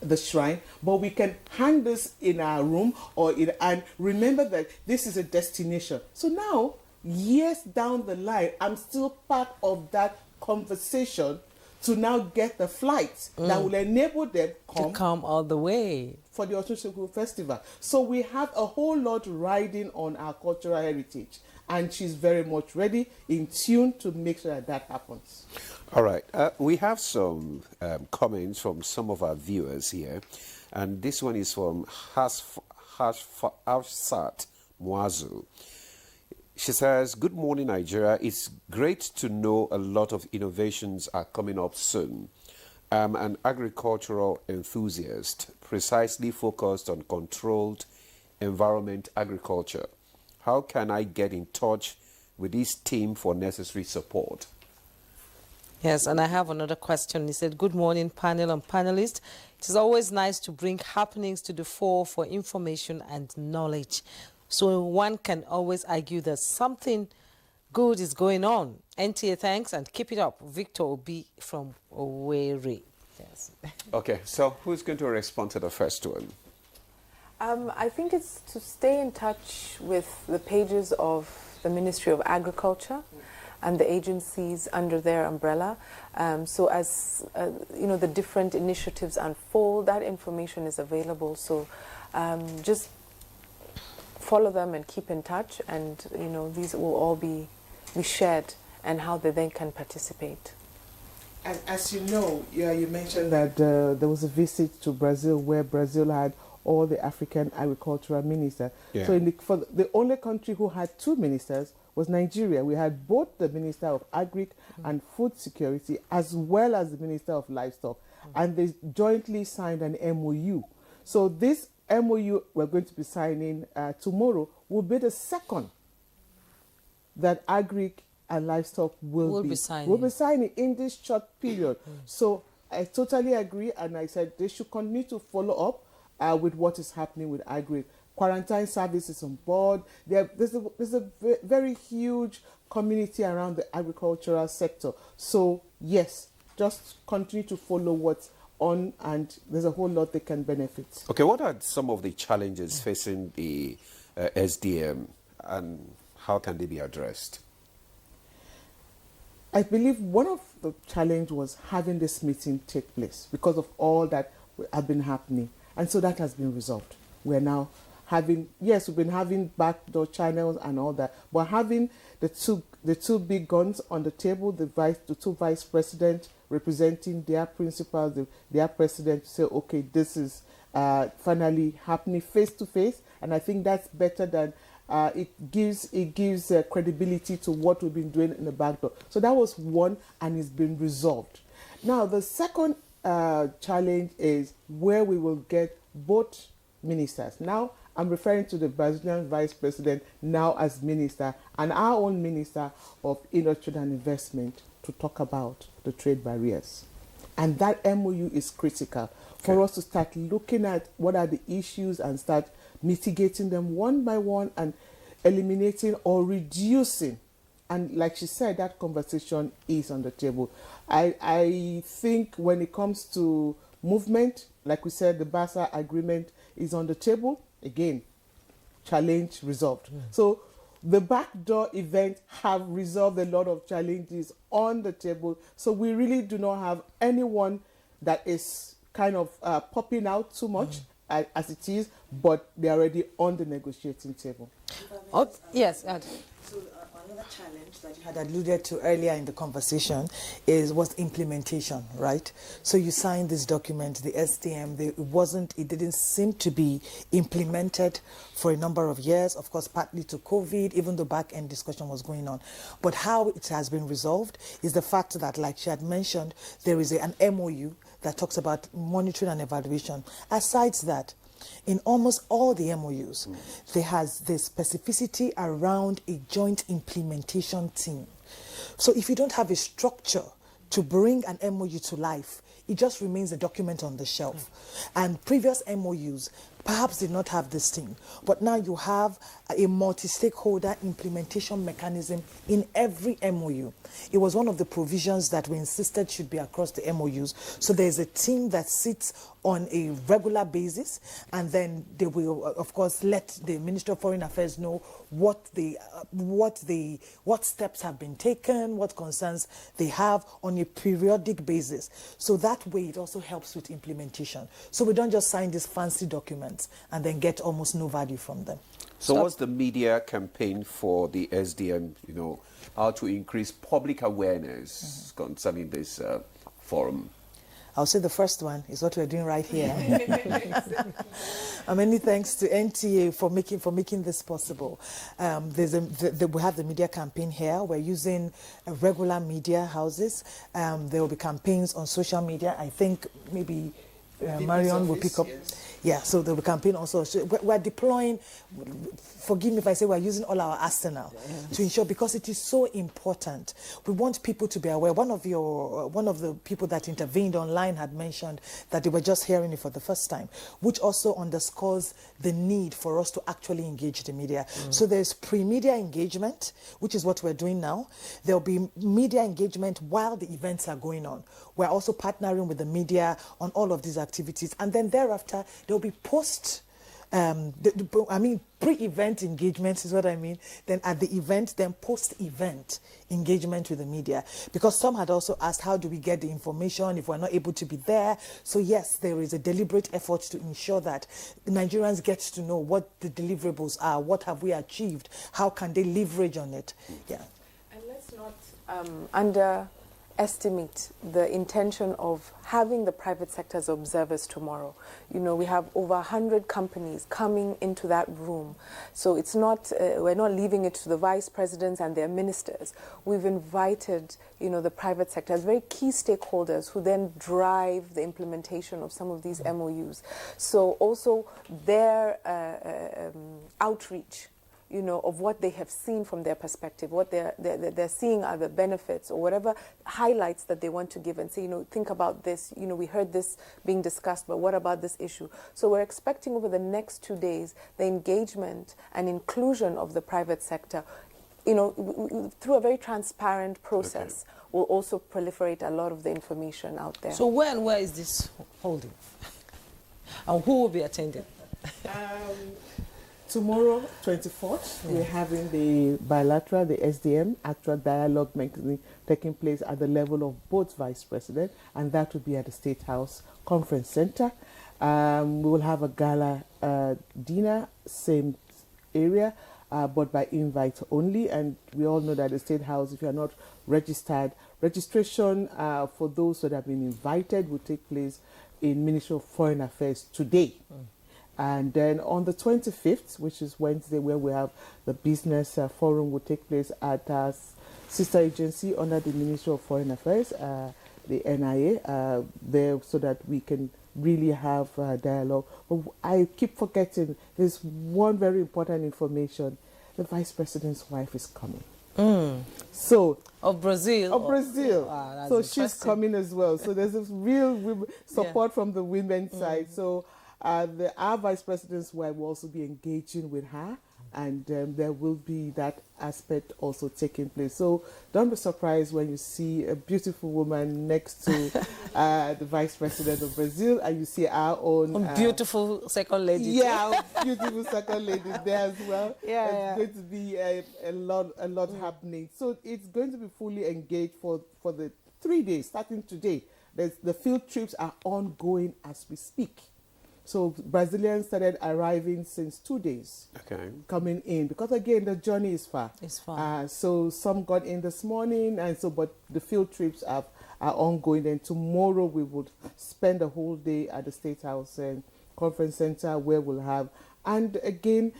the shrine, but we can hang this in our room and remember that this is a destination. So now, years down the line, I'm still part of that conversation to now get the flights that will enable them to come all the way for the Osun Osogbo Festival. So we have a whole lot riding on our cultural heritage, and she's very much ready, in tune to make sure that happens. All right. We have some comments from some of our viewers here, and this one is from Hafsat Muazu. She says, good morning, Nigeria. It's great to know a lot of innovations are coming up soon. I'm an agricultural enthusiast, precisely focused on controlled environment agriculture. How can I get in touch with this team for necessary support? Yes, and I have another question. He said, good morning, panel and panelists. It is always nice to bring happenings to the fore for information and knowledge. So one can always argue that something good is going on. NTA thanks and keep it up. Victor Obi from Owerri. Yes. Okay, so who's going to respond to the first one? I think it's to stay in touch with the pages of the Ministry of Agriculture and the agencies under their umbrella. So as the different initiatives unfold, that information is available. So just follow them and keep in touch, and these will all be be shared and how they then can participate? And as you know, you mentioned that there was a visit to Brazil where Brazil had all the African agricultural ministers. Yeah. So the only country who had 2 ministers was Nigeria. We had both the Minister of Agric and Food Security as well as the Minister of Livestock. And they jointly signed an MOU. So this MOU we're going to be signing tomorrow will be the second that Agric and Livestock will be signing in this short period. So I totally agree, and I said they should continue to follow up with what is happening with Agric. Quarantine services on board. There's a very huge community around the agricultural sector. So yes, just continue to follow what's on, and there's a whole lot they can benefit. Okay, what are some of the challenges facing the SDM, and how can they be addressed? I believe one of the challenge was having this meeting take place because of all that have been happening. And so that has been resolved. We're now having, yes, we've been having backdoor channels and all that, but having the two big guns on the table, the two vice presidents representing their principals, their president, to say, okay, this is finally happening face to face. And I think that's better than it gives credibility to what we've been doing in the backdoor. So that was one, and it's been resolved. Now, the second challenge is where we will get both ministers. Now, I'm referring to the Brazilian vice president now as minister, and our own minister of industry and investment to talk about the trade barriers. And that MOU is critical for us to start looking at what are the issues and start mitigating them one by one and eliminating or reducing. And like she said, that conversation is on the table. I think when it comes to movement, like we said, the BASA agreement is on the table. Again, challenge resolved. So the backdoor event have resolved a lot of challenges on the table. So we really do not have anyone that is kind of popping out too much as it is, but they're already on the negotiating table. Oh, yes, Ed. So another challenge that you had alluded to earlier in the conversation was implementation, right? So you signed this document, the STM, it didn't seem to be implemented for a number of years, of course, partly to COVID, even though back-end discussion was going on. But how it has been resolved is the fact that, like she had mentioned, there is an MOU that talks about monitoring and evaluation. Aside that, in almost all the MOUs, there has the specificity around a joint implementation team. So if you don't have a structure to bring an MOU to life, it just remains a document on the shelf. And previous MOUs perhaps did not have this thing, but now you have a multi-stakeholder implementation mechanism in every MOU. It was one of the provisions that we insisted should be across the MOUs. So there's a team that sits on a regular basis, and then they will, of course, let the Ministry of Foreign Affairs know what steps have been taken, what concerns they have on a periodic basis. So that way it also helps with implementation. So we don't just sign these fancy documents and then get almost no value from them. So what's the media campaign for the SDM, how to increase public awareness concerning this forum? I'll say the first one is what we're doing right here. And many thanks to NTA for making this possible. We have the media campaign here. We're using regular media houses. There will be campaigns on social media. I think maybe Marion will pick up. Yes. Yeah, so the campaign also. So we're deploying, forgive me if I say we're using all our arsenal to ensure, because it is so important. We want people to be aware. One of the people that intervened online had mentioned that they were just hearing it for the first time, which also underscores the need for us to actually engage the media. So there's pre-media engagement, which is what we're doing now. There'll be media engagement while the events are going on. We're also partnering with the media on all of these activities. And then thereafter, there'll be pre-event engagement is what I mean. Then at the event, then post-event engagement with the media. Because some had also asked, how do we get the information if we're not able to be there? So yes, there is a deliberate effort to ensure that the Nigerians get to know what the deliverables are, what have we achieved, how can they leverage on it. Yeah. And underestimate the intention of having the private sector as observers tomorrow. You know, we have over 100 companies coming into that room. So it's not, we're not leaving it to the vice presidents and their ministers. We've invited, you know, the private sector as very key stakeholders who then drive the implementation of some of these MOUs. So also their outreach, you know, of what they have seen from their perspective, what they're seeing are the benefits or whatever highlights that they want to give and say, you know, think about this, you know, we heard this being discussed, but what about this issue? So we're expecting over the next 2 days the engagement and inclusion of the private sector, you know, through a very transparent process. Okay. Will also proliferate a lot of the information out there. So where is this holding? And who will be attending? Tomorrow, 24th, we're having the bilateral, the SDM, actual dialogue mechanism taking place at the level of both vice president, and that will be at the State House Conference Center. We will have a gala dinner, same area, but by invite only. And we all know that the State House, if you are not registered, registration for those that have been invited will take place in Ministry of Foreign Affairs today. And then on the 25th, which is Wednesday, where we have the business forum, will take place at our sister agency under the Ministry of Foreign Affairs, the NIA, there, so that we can really have dialogue. But I keep forgetting, there's one very important information. The Vice President's wife is coming. So of Brazil. Of Brazil. Wow, so she's coming as well. So there's this real support from the women's side. So our Vice President's wife will also be engaging with her, and there will be that aspect also taking place. So don't be surprised when you see a beautiful woman next to the Vice President of Brazil, and you see our own beautiful second lady. Yeah, beautiful second lady there as well. Yeah, it's going to be a lot happening. So it's going to be fully engaged for the 3 days, starting today. The field trips are ongoing as we speak. So Brazilians started arriving since 2 days, coming in, because again the journey is far. It's far. So some got in this morning, and so but the field trips are ongoing. And tomorrow we would spend the whole day at the State House and Conference Center, where we'll have, and again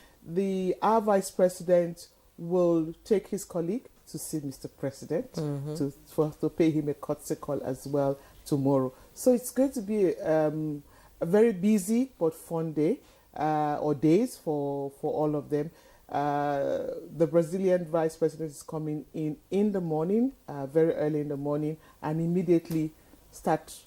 our Vice President will take his colleague to see Mr. President to pay him a courtesy call as well tomorrow. So it's going to be a very busy but fun day, or days for all of them. The Brazilian Vice President is coming in the morning, very early in the morning, and immediately start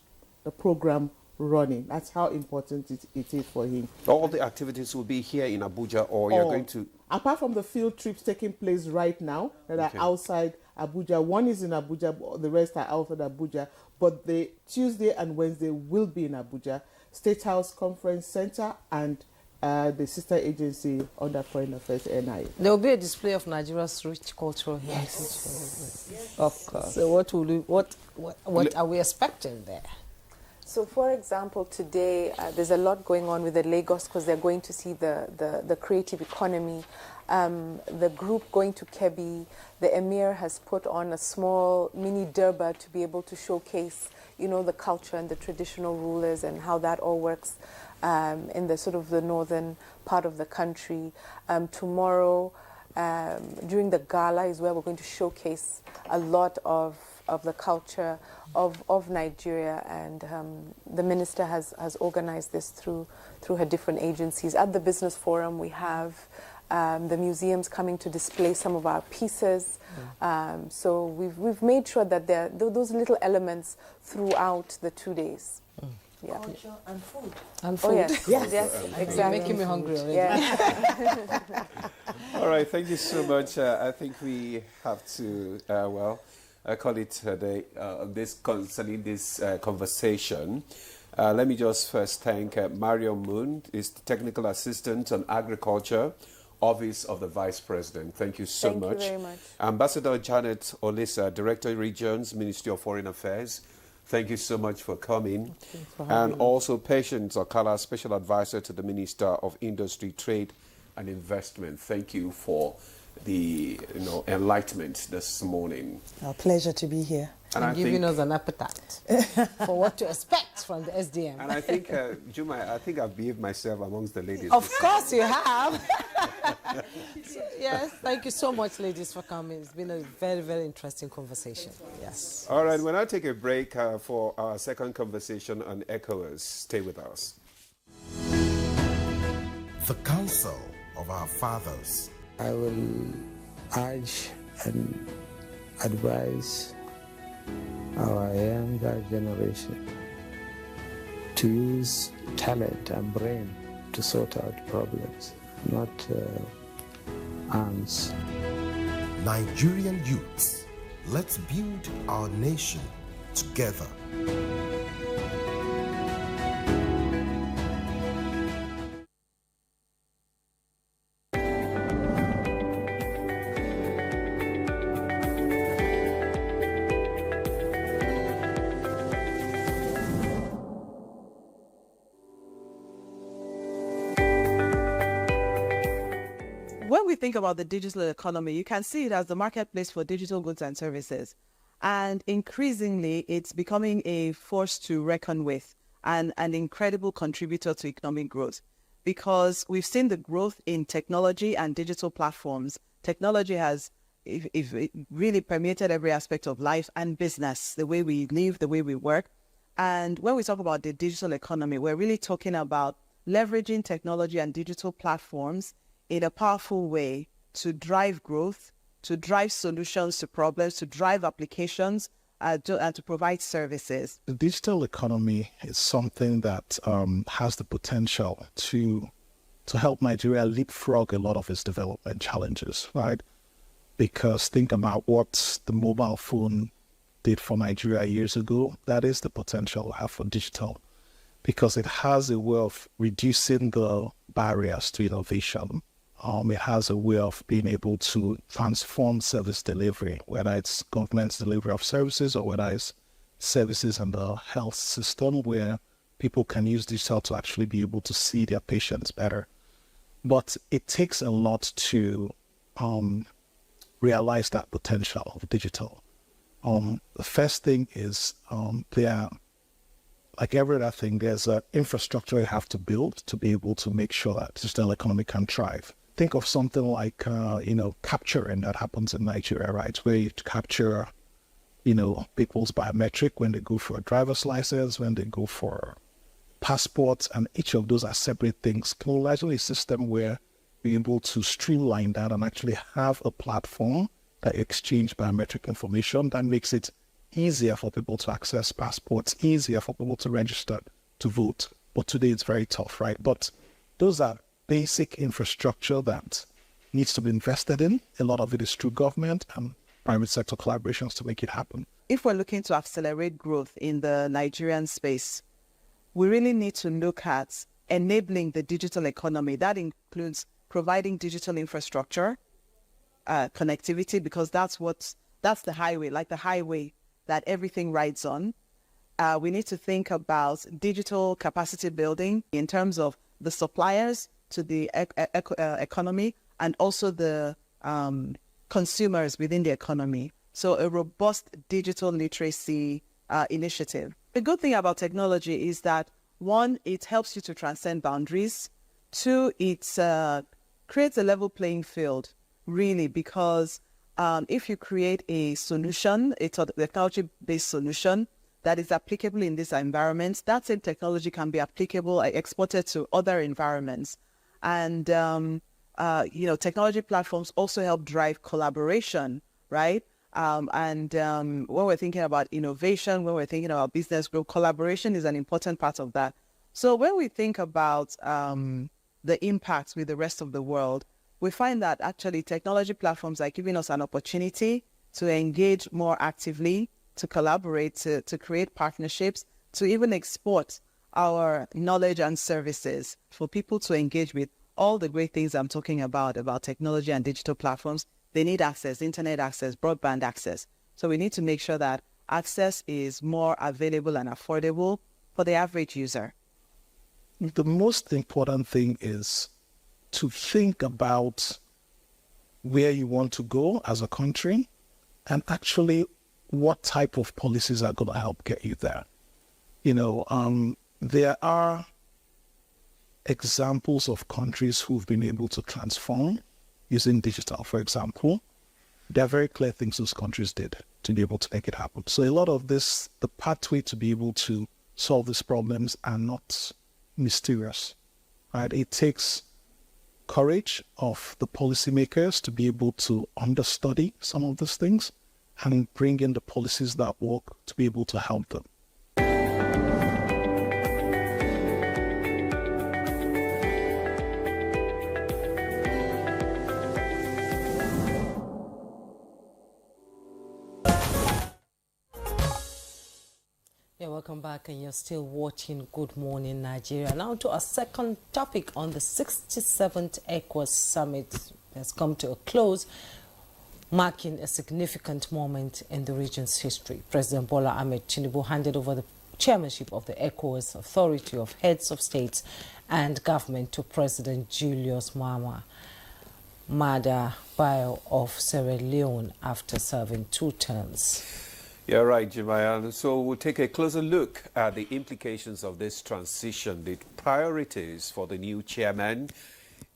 the program running. That's how important it is for him. All the activities will be here in Abuja, or you're going to... Apart from the field trips taking place right now that are outside Abuja, one is in Abuja, the rest are outside Abuja, but the Tuesday and Wednesday will be in Abuja. State House Conference Center and the sister agency under Foreign Affairs, NIA. There will be a display of Nigeria's rich cultural heritage. Yes. Of course. So what are we expecting there? So, for example, today there's a lot going on with the Lagos, because they're going to see the creative economy. The group going to Kebbi, the Emir has put on a small mini Durbar to be able to showcase, you know, the culture and the traditional rulers and how that all works in the sort of the northern part of the country. Tomorrow, during the gala, is where we're going to showcase a lot of the culture of Nigeria, and the minister has organized this through her different agencies. At the business forum, we have the museums coming to display some of our pieces. So we've made sure that there are those little elements throughout the 2 days. Yeah. Culture and food. And food. Oh, yes. Yes, exactly. You're making me hungry already. Yeah. All right, thank you so much. I think we have to, call it a day concerning this conversation. Let me just first thank Mario Moon, is the Technical Assistant on Agriculture, Office of the Vice President. Thank you so much. Thank you very much. Ambassador Janet Olisa, Director Regions, Ministry of Foreign Affairs. Thank you so much for coming. And also Patience Okala, Special Advisor to the Minister of Industry, Trade and Investment. Thank you for the enlightenment this morning. A pleasure to be here. And giving us an appetite for what to expect from the SDM. And I think, Juma, I think I've behaved myself amongst the ladies. Of course you have. Yes, thank you so much, ladies, for coming. It's been a very, very interesting conversation. Yes. All right, we'll now take a break for our second conversation on ECOWAS. Stay with us. The counsel of our fathers. I will urge and advise our younger generation to use talent and brain to sort out problems, not arms. Nigerian youths, let's build our nation together. When we think about the digital economy, you can see it as the marketplace for digital goods and services. And increasingly, it's becoming a force to reckon with and an incredible contributor to economic growth, because we've seen the growth in technology and digital platforms. Technology has it really permeated every aspect of life and business, the way we live, the way we work. And when we talk about the digital economy, we're really talking about leveraging technology and digital platforms in a powerful way to drive growth, to drive solutions to problems, to drive applications, and to provide services. The digital economy is something that has the potential to help Nigeria leapfrog a lot of its development challenges, right? Because think about what the mobile phone did for Nigeria years ago. That is the potential we have for digital, because it has a way of reducing the barriers to innovation. It has a way of being able to transform service delivery, whether it's government's delivery of services or whether it's services in the health system, where people can use digital to actually be able to see their patients better. But it takes a lot to realize that potential of digital. The first thing is like every other thing, there's an infrastructure you have to build to be able to make sure that digital economy can thrive. Think of something like, capturing that happens in Nigeria, right? Where you capture, people's biometric when they go for a driver's license, when they go for passports, and each of those are separate things. Largely a system where we're able to streamline that and actually have a platform that exchange biometric information that makes it easier for people to access passports, easier for people to register to vote. But today it's very tough, right? But those are basic infrastructure that needs to be invested in. A lot of it is through government and private sector collaborations to make it happen. If we're looking to accelerate growth in the Nigerian space, we really need to look at enabling the digital economy. That includes providing digital infrastructure, connectivity, because that's the highway, like the highway that everything rides on. We need to think about digital capacity building in terms of the suppliers to the economy and also the consumers within the economy. So a robust digital literacy initiative. The good thing about technology is that, one, it helps you to transcend boundaries. Two, it creates a level playing field, really, because if you create a solution, a technology-based solution that is applicable in this environment, that same technology can be applicable, exported to other environments. And, technology platforms also help drive collaboration, right? When we're thinking about innovation, when we're thinking about business growth, collaboration is an important part of that. So when we think about the impacts with the rest of the world, we find that actually technology platforms are giving us an opportunity to engage more actively, to collaborate, to create partnerships, to even export our knowledge and services for people to engage with. All the great things I'm talking about technology and digital platforms. They need access, internet access, broadband access. So we need to make sure that access is more available and affordable for the average user. The most important thing is to think about where you want to go as a country, and actually what type of policies are going to help get you there. There are examples of countries who've been able to transform using digital, for example. There are very clear things those countries did to be able to make it happen. So a lot of this, the pathway to be able to solve these problems are not mysterious, right? It takes courage of the policymakers to be able to understudy some of these things and bring in the policies that work to be able to help them. Yeah, welcome back, and you're still watching Good Morning Nigeria. Now to our second topic on the 67th ECOWAS Summit has come to a close, marking a significant moment in the region's history. President Bola Ahmed Tinubu handed over the chairmanship of the ECOWAS Authority of Heads of States and Government to President Julius Maada Bio of Sierra Leone after serving 2 terms. Yeah, right, Jemaya. So we'll take a closer look at the implications of this transition, the priorities for the new chairman,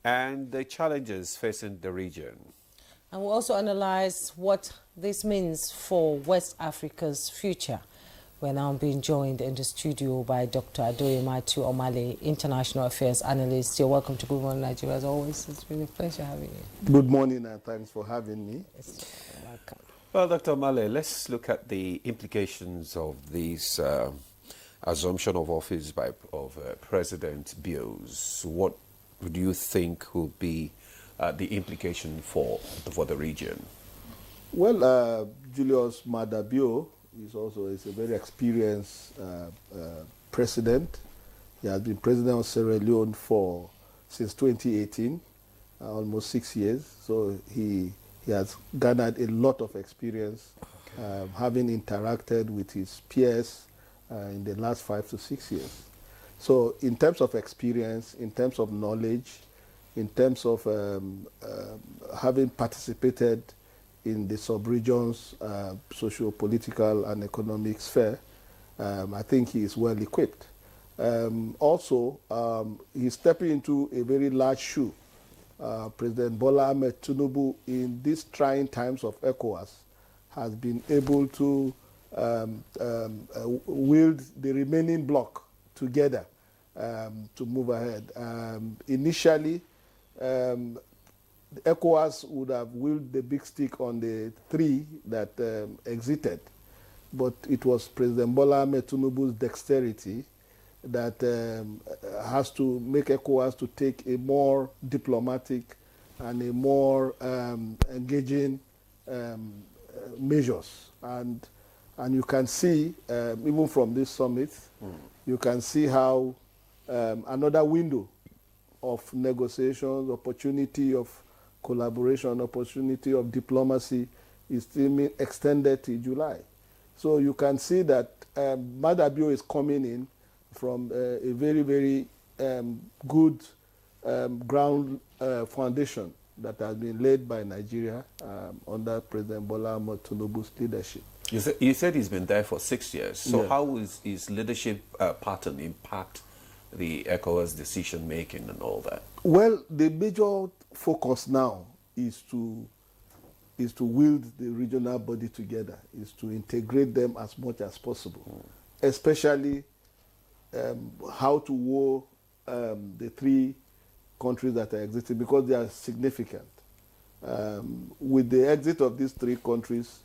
and the challenges facing the region. And we'll also analyze what this means for West Africa's future. We're now being joined in the studio by Dr. Adoye Matthew Omale, International Affairs Analyst. You're welcome to Good Morning Nigeria as always. It's been a pleasure having you. Good morning and thanks for having me. You're welcome. Well, Dr. Omale, let's look at the implications of this assumption of office of President Bios. What do you think will be the implication for the region? Well, Julius Maada Bio is a very experienced president. He has been president of Sierra Leone since 2018, almost 6 years. So he has garnered a lot of experience, having interacted with his peers in the last 5 to 6 years. So in terms of experience, in terms of knowledge, in terms of having participated in the sub-region's socio-political and economic sphere, I think he is well equipped. Also, he's stepping into a very large shoe. President Bola Ahmed Tinubu, in these trying times of ECOWAS, has been able to wield the remaining bloc together to move ahead. Initially, ECOWAS would have wielded the big stick on the 3 that exited, but it was President Bola Ahmed Tinubu's dexterity that has to make ECOWAS to take a more diplomatic and a more engaging measures. And you can see, even from this summit, you can see how another window of negotiations, opportunity of collaboration, opportunity of diplomacy is still extended to July. So you can see that Maada Bio is coming in from a very, very good ground foundation that has been laid by Nigeria under President Bola Ahmed Tinubu's leadership. You said he's been there for 6 years. So Yeah. how will his leadership pattern impact the ECOWAS decision-making and all that? Well, the major focus now is to wield the regional body together, is to integrate them as much as possible, especially how to war the 3 countries that are exiting, because they are significant. With the exit of these 3 countries,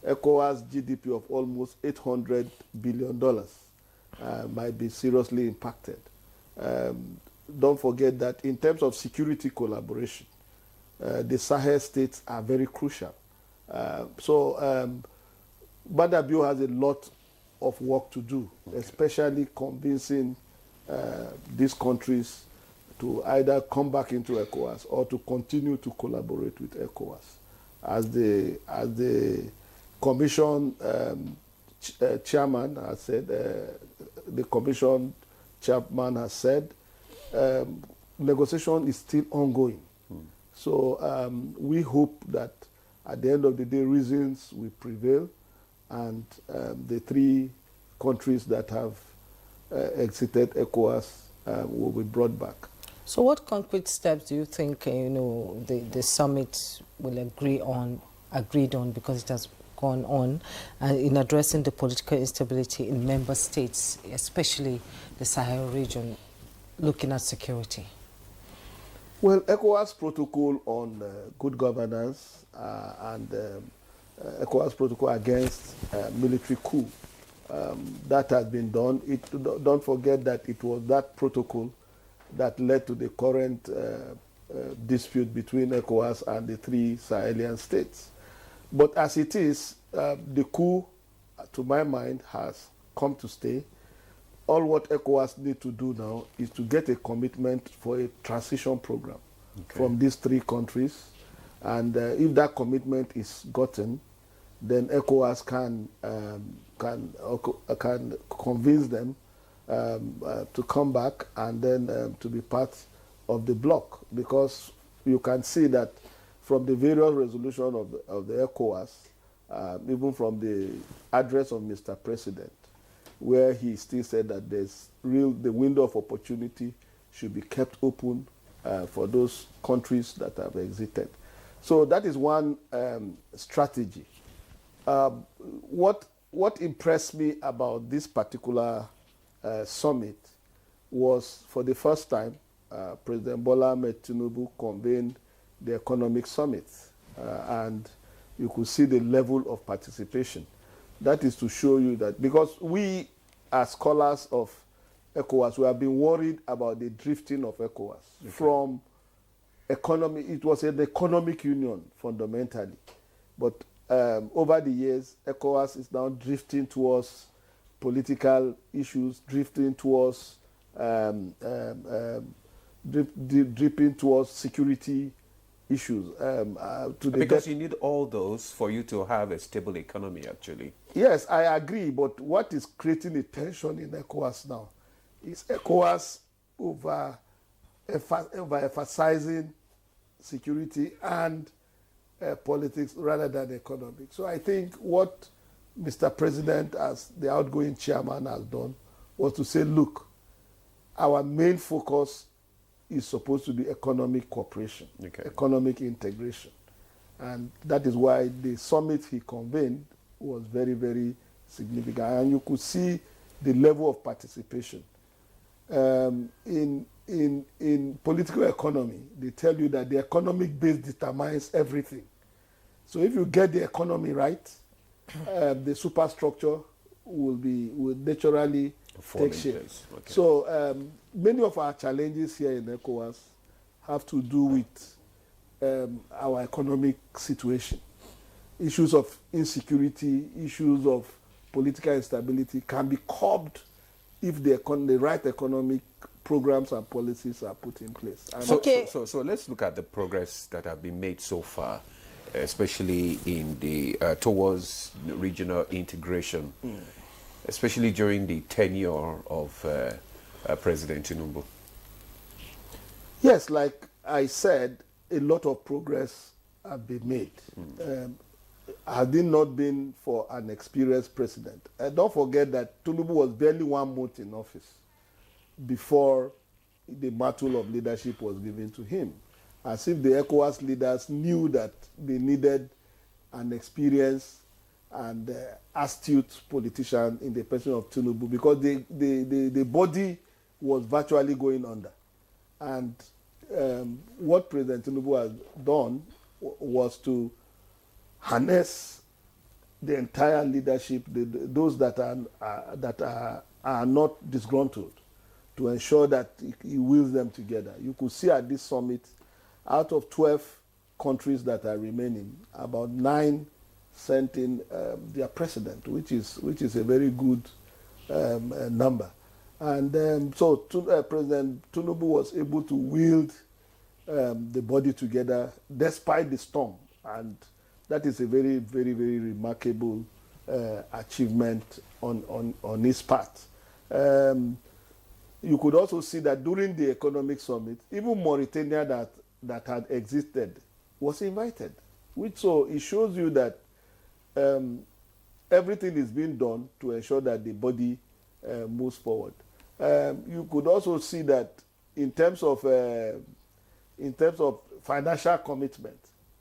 ECOWAS GDP of almost $800 billion might be seriously impacted. Don't forget that in terms of security collaboration, the Sahel states are very crucial. So Maada Bio has a lot of work to do, especially convincing these countries to either come back into ECOWAS or to continue to collaborate with ECOWAS. As the Commission chairman has said, the Commission chairman has said, negotiation is still ongoing. So we hope that at the end of the day, reasons will prevail, and the three countries that have exited ECOWAS will be brought back. So what concrete steps do you think the summit will agreed on because it has gone on in addressing the political instability in member states, especially the Sahel region, looking at security? Well, ECOWAS protocol on good governance and ECOWAS protocol against military coup, that has been done. Don't forget that it was that protocol that led to the current dispute between ECOWAS and the three Sahelian states. But as it is, the coup, to my mind, has come to stay. All what ECOWAS need to do now is to get a commitment for a transition program from these three countries. And if that commitment is gotten, then ECOWAS can convince them to come back and then to be part of the bloc, because you can see that from the various resolutions of the ECOWAS, even from the address of Mr. President, where he still said that the window of opportunity should be kept open for those countries that have exited. So that is one strategy. What impressed me about this particular summit was, for the first time, President Bola Ahmed Tinubu convened the economic summit, and you could see the level of participation. That is to show you that, because we, as scholars of ECOWAS, we have been worried about the drifting of ECOWAS from economy. It was an economic union fundamentally, but over the years, ECOWAS is now drifting towards political issues, drifting towards dripping towards security issues. Because you need all those for you to have a stable economy, actually. Yes, I agree, but what is creating a tension in ECOWAS now is ECOWAS over emphasizing security and politics rather than economic. So I think what Mr. President, as the outgoing chairman, has done was to say, look, our main focus is supposed to be economic cooperation, economic integration. And that is why the summit he convened was very, very significant. And you could see the level of participation. In political economy, they tell you that the economic base determines everything. So if you get the economy right, the superstructure will naturally take shape. So many of our challenges here in ECOWAS have to do with our economic situation. Issues of insecurity, issues of political instability can be curbed if the right economic programs and policies are put in place. So let's look at the progress that have been made so far, especially in the towards regional integration, especially during the tenure of President Tinubu. Yes, like I said, a lot of progress have been made. Had it not been for an experienced president. Don't forget that Tinubu was barely 1 month in office before the mantle of leadership was given to him. As if the ECOWAS leaders knew that they needed an experienced and astute politician in the person of Tinubu, because the body was virtually going under. And what President Tinubu has done was to harness the entire leadership, those that are not disgruntled, to ensure that he wheels them together. You could see at this summit, out of 12 countries that are remaining, about 9 sent in their president, which is a very good number. And so President Tinubu was able to wield the body together despite the storm, and that is a very, very, very remarkable achievement on his part. You could also see that during the economic summit, even Mauritania, that that had existed was invited, which so it shows you that everything is being done to ensure that the body moves forward. You could also see that in terms of financial commitment,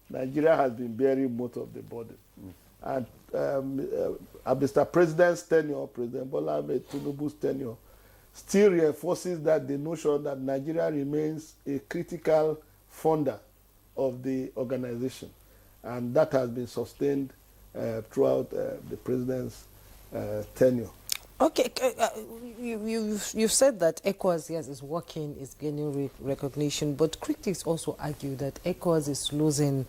Nigeria has been bearing most of the burden. And Mr. President's tenure, President Bola Ahmed Tinubu's tenure, still reinforces that the notion that Nigeria remains a critical funder of the organization. And that has been sustained throughout the president's tenure. Okay, you've said that ECOWAS, yes, is working, is gaining recognition, but critics also argue that ECOWAS is losing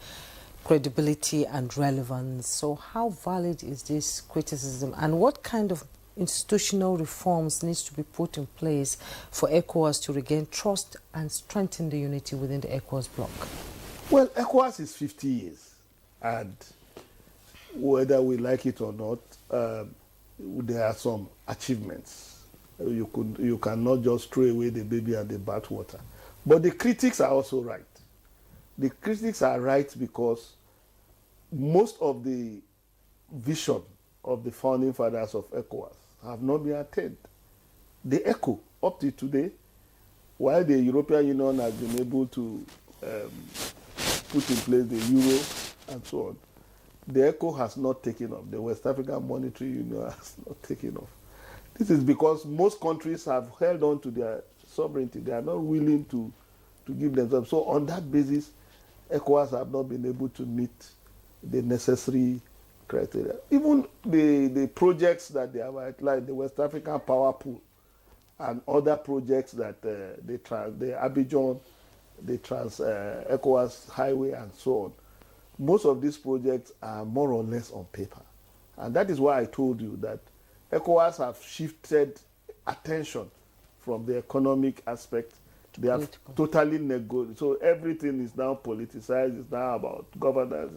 credibility and relevance. So how valid is this criticism, and what kind of institutional reforms needs to be put in place for ECOWAS to regain trust and strengthen the unity within the ECOWAS bloc? Well, ECOWAS is 50 years, and whether we like it or not, there are some achievements. You cannot just throw away the baby and the bathwater. But the critics are also right. The critics are right because most of the vision of the founding fathers of ECOWAS have not been attained. The ECO, up to today, while the European Union has been able to put in place the euro and so on, the ECO has not taken off. The West African Monetary Union has not taken off. This is because most countries have held on to their sovereignty. They are not willing to give themselves. So on that basis, ECOWAS have not been able to meet the necessary criteria. Even the projects that they have outlined, the West African Power Pool and other projects that the Abuja, the ECOWAS Highway and so on, most of these projects are more or less on paper. And that is why I told you that ECOWAS have shifted attention from the economic aspect. They have totally negotiated. So everything is now politicized, it's now about governance.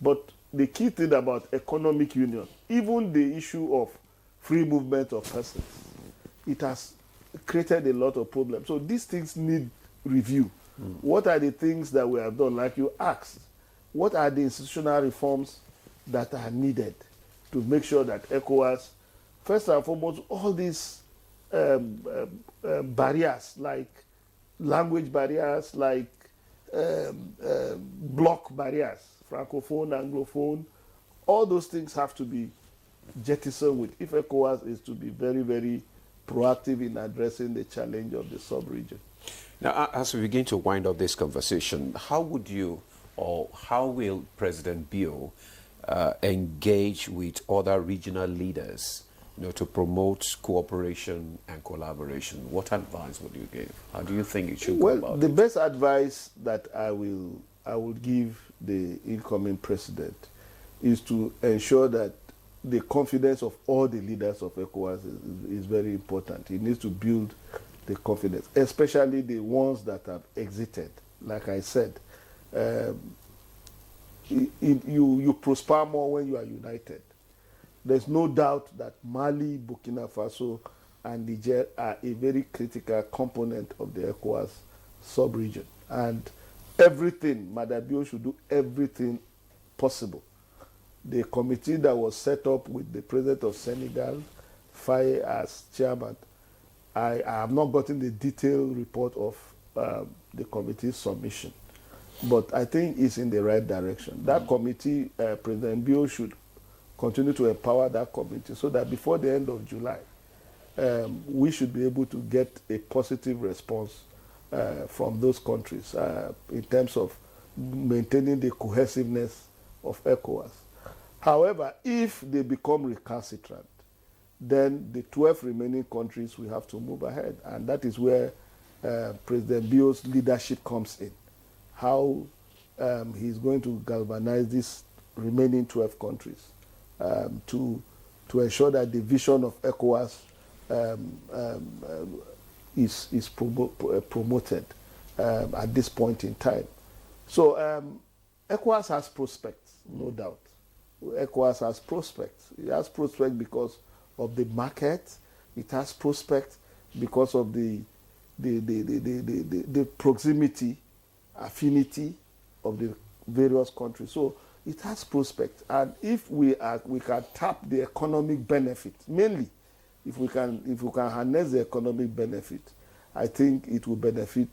But the key thing about economic union, even the issue of free movement of persons, it has created a lot of problems. So these things need review. What are the things that we have done? Like you asked, what are the institutional reforms that are needed to make sure that ECOWAS, first and foremost, all these barriers, like language barriers, like block barriers, Francophone, Anglophone, all those things have to be jettisoned with if ECOWAS is to be very, very proactive in addressing the challenge of the sub-region. Now, as we begin to wind up this conversation, how would you, or how will President Bio engage with other regional leaders, to promote cooperation and collaboration? What advice would you give? How do you think it should go about the best advice that I will give the incoming president is to ensure that the confidence of all the leaders of ECOWAS is very important. He needs to build the confidence, especially the ones that have exited. Like I said, you prosper more when you are united. There's no doubt that Mali, Burkina Faso, and Niger are a very critical component of the ECOWAS sub-region. And everything, Madabio should do everything possible. The committee that was set up with the president of Senegal, Faye as chairman, I have not gotten the detailed report of the committee's submission. But I think it's in the right direction. That committee, President Bio should continue to empower that committee so that before the end of July, we should be able to get a positive response from those countries in terms of maintaining the cohesiveness of ECOWAS. However, if they become recalcitrant, then the 12 remaining countries will have to move ahead. And that is where President Bio's leadership comes in. How he's going to galvanize these remaining 12 countries to ensure that the vision of ECOWAS is promoted at this point in time. So ECOWAS has prospects, no doubt. ECOWAS has prospects. It has prospects because of the market. It has prospects because of the proximity affinity of the various countries. So it has prospects, and if we can tap the economic benefit, mainly if we can harness the economic benefit, I think it will benefit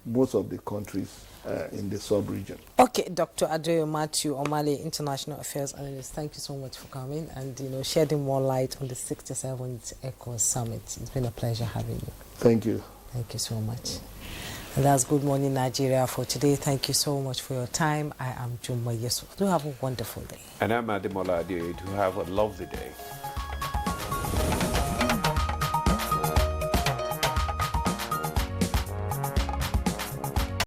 most of the countries in the sub-region. Okay, Dr. Adeyo Matthew Omale, International Affairs Analyst, thank you so much for coming and shedding more light on the 67th ECOWAS Summit. It's been a pleasure having you. Thank you. Thank you so much. And that's Good Morning Nigeria for today. Thank you so much for your time. I am Jumma Yusuf. Do have a wonderful day. And I'm Ademola Adeoye. Do have a lovely day.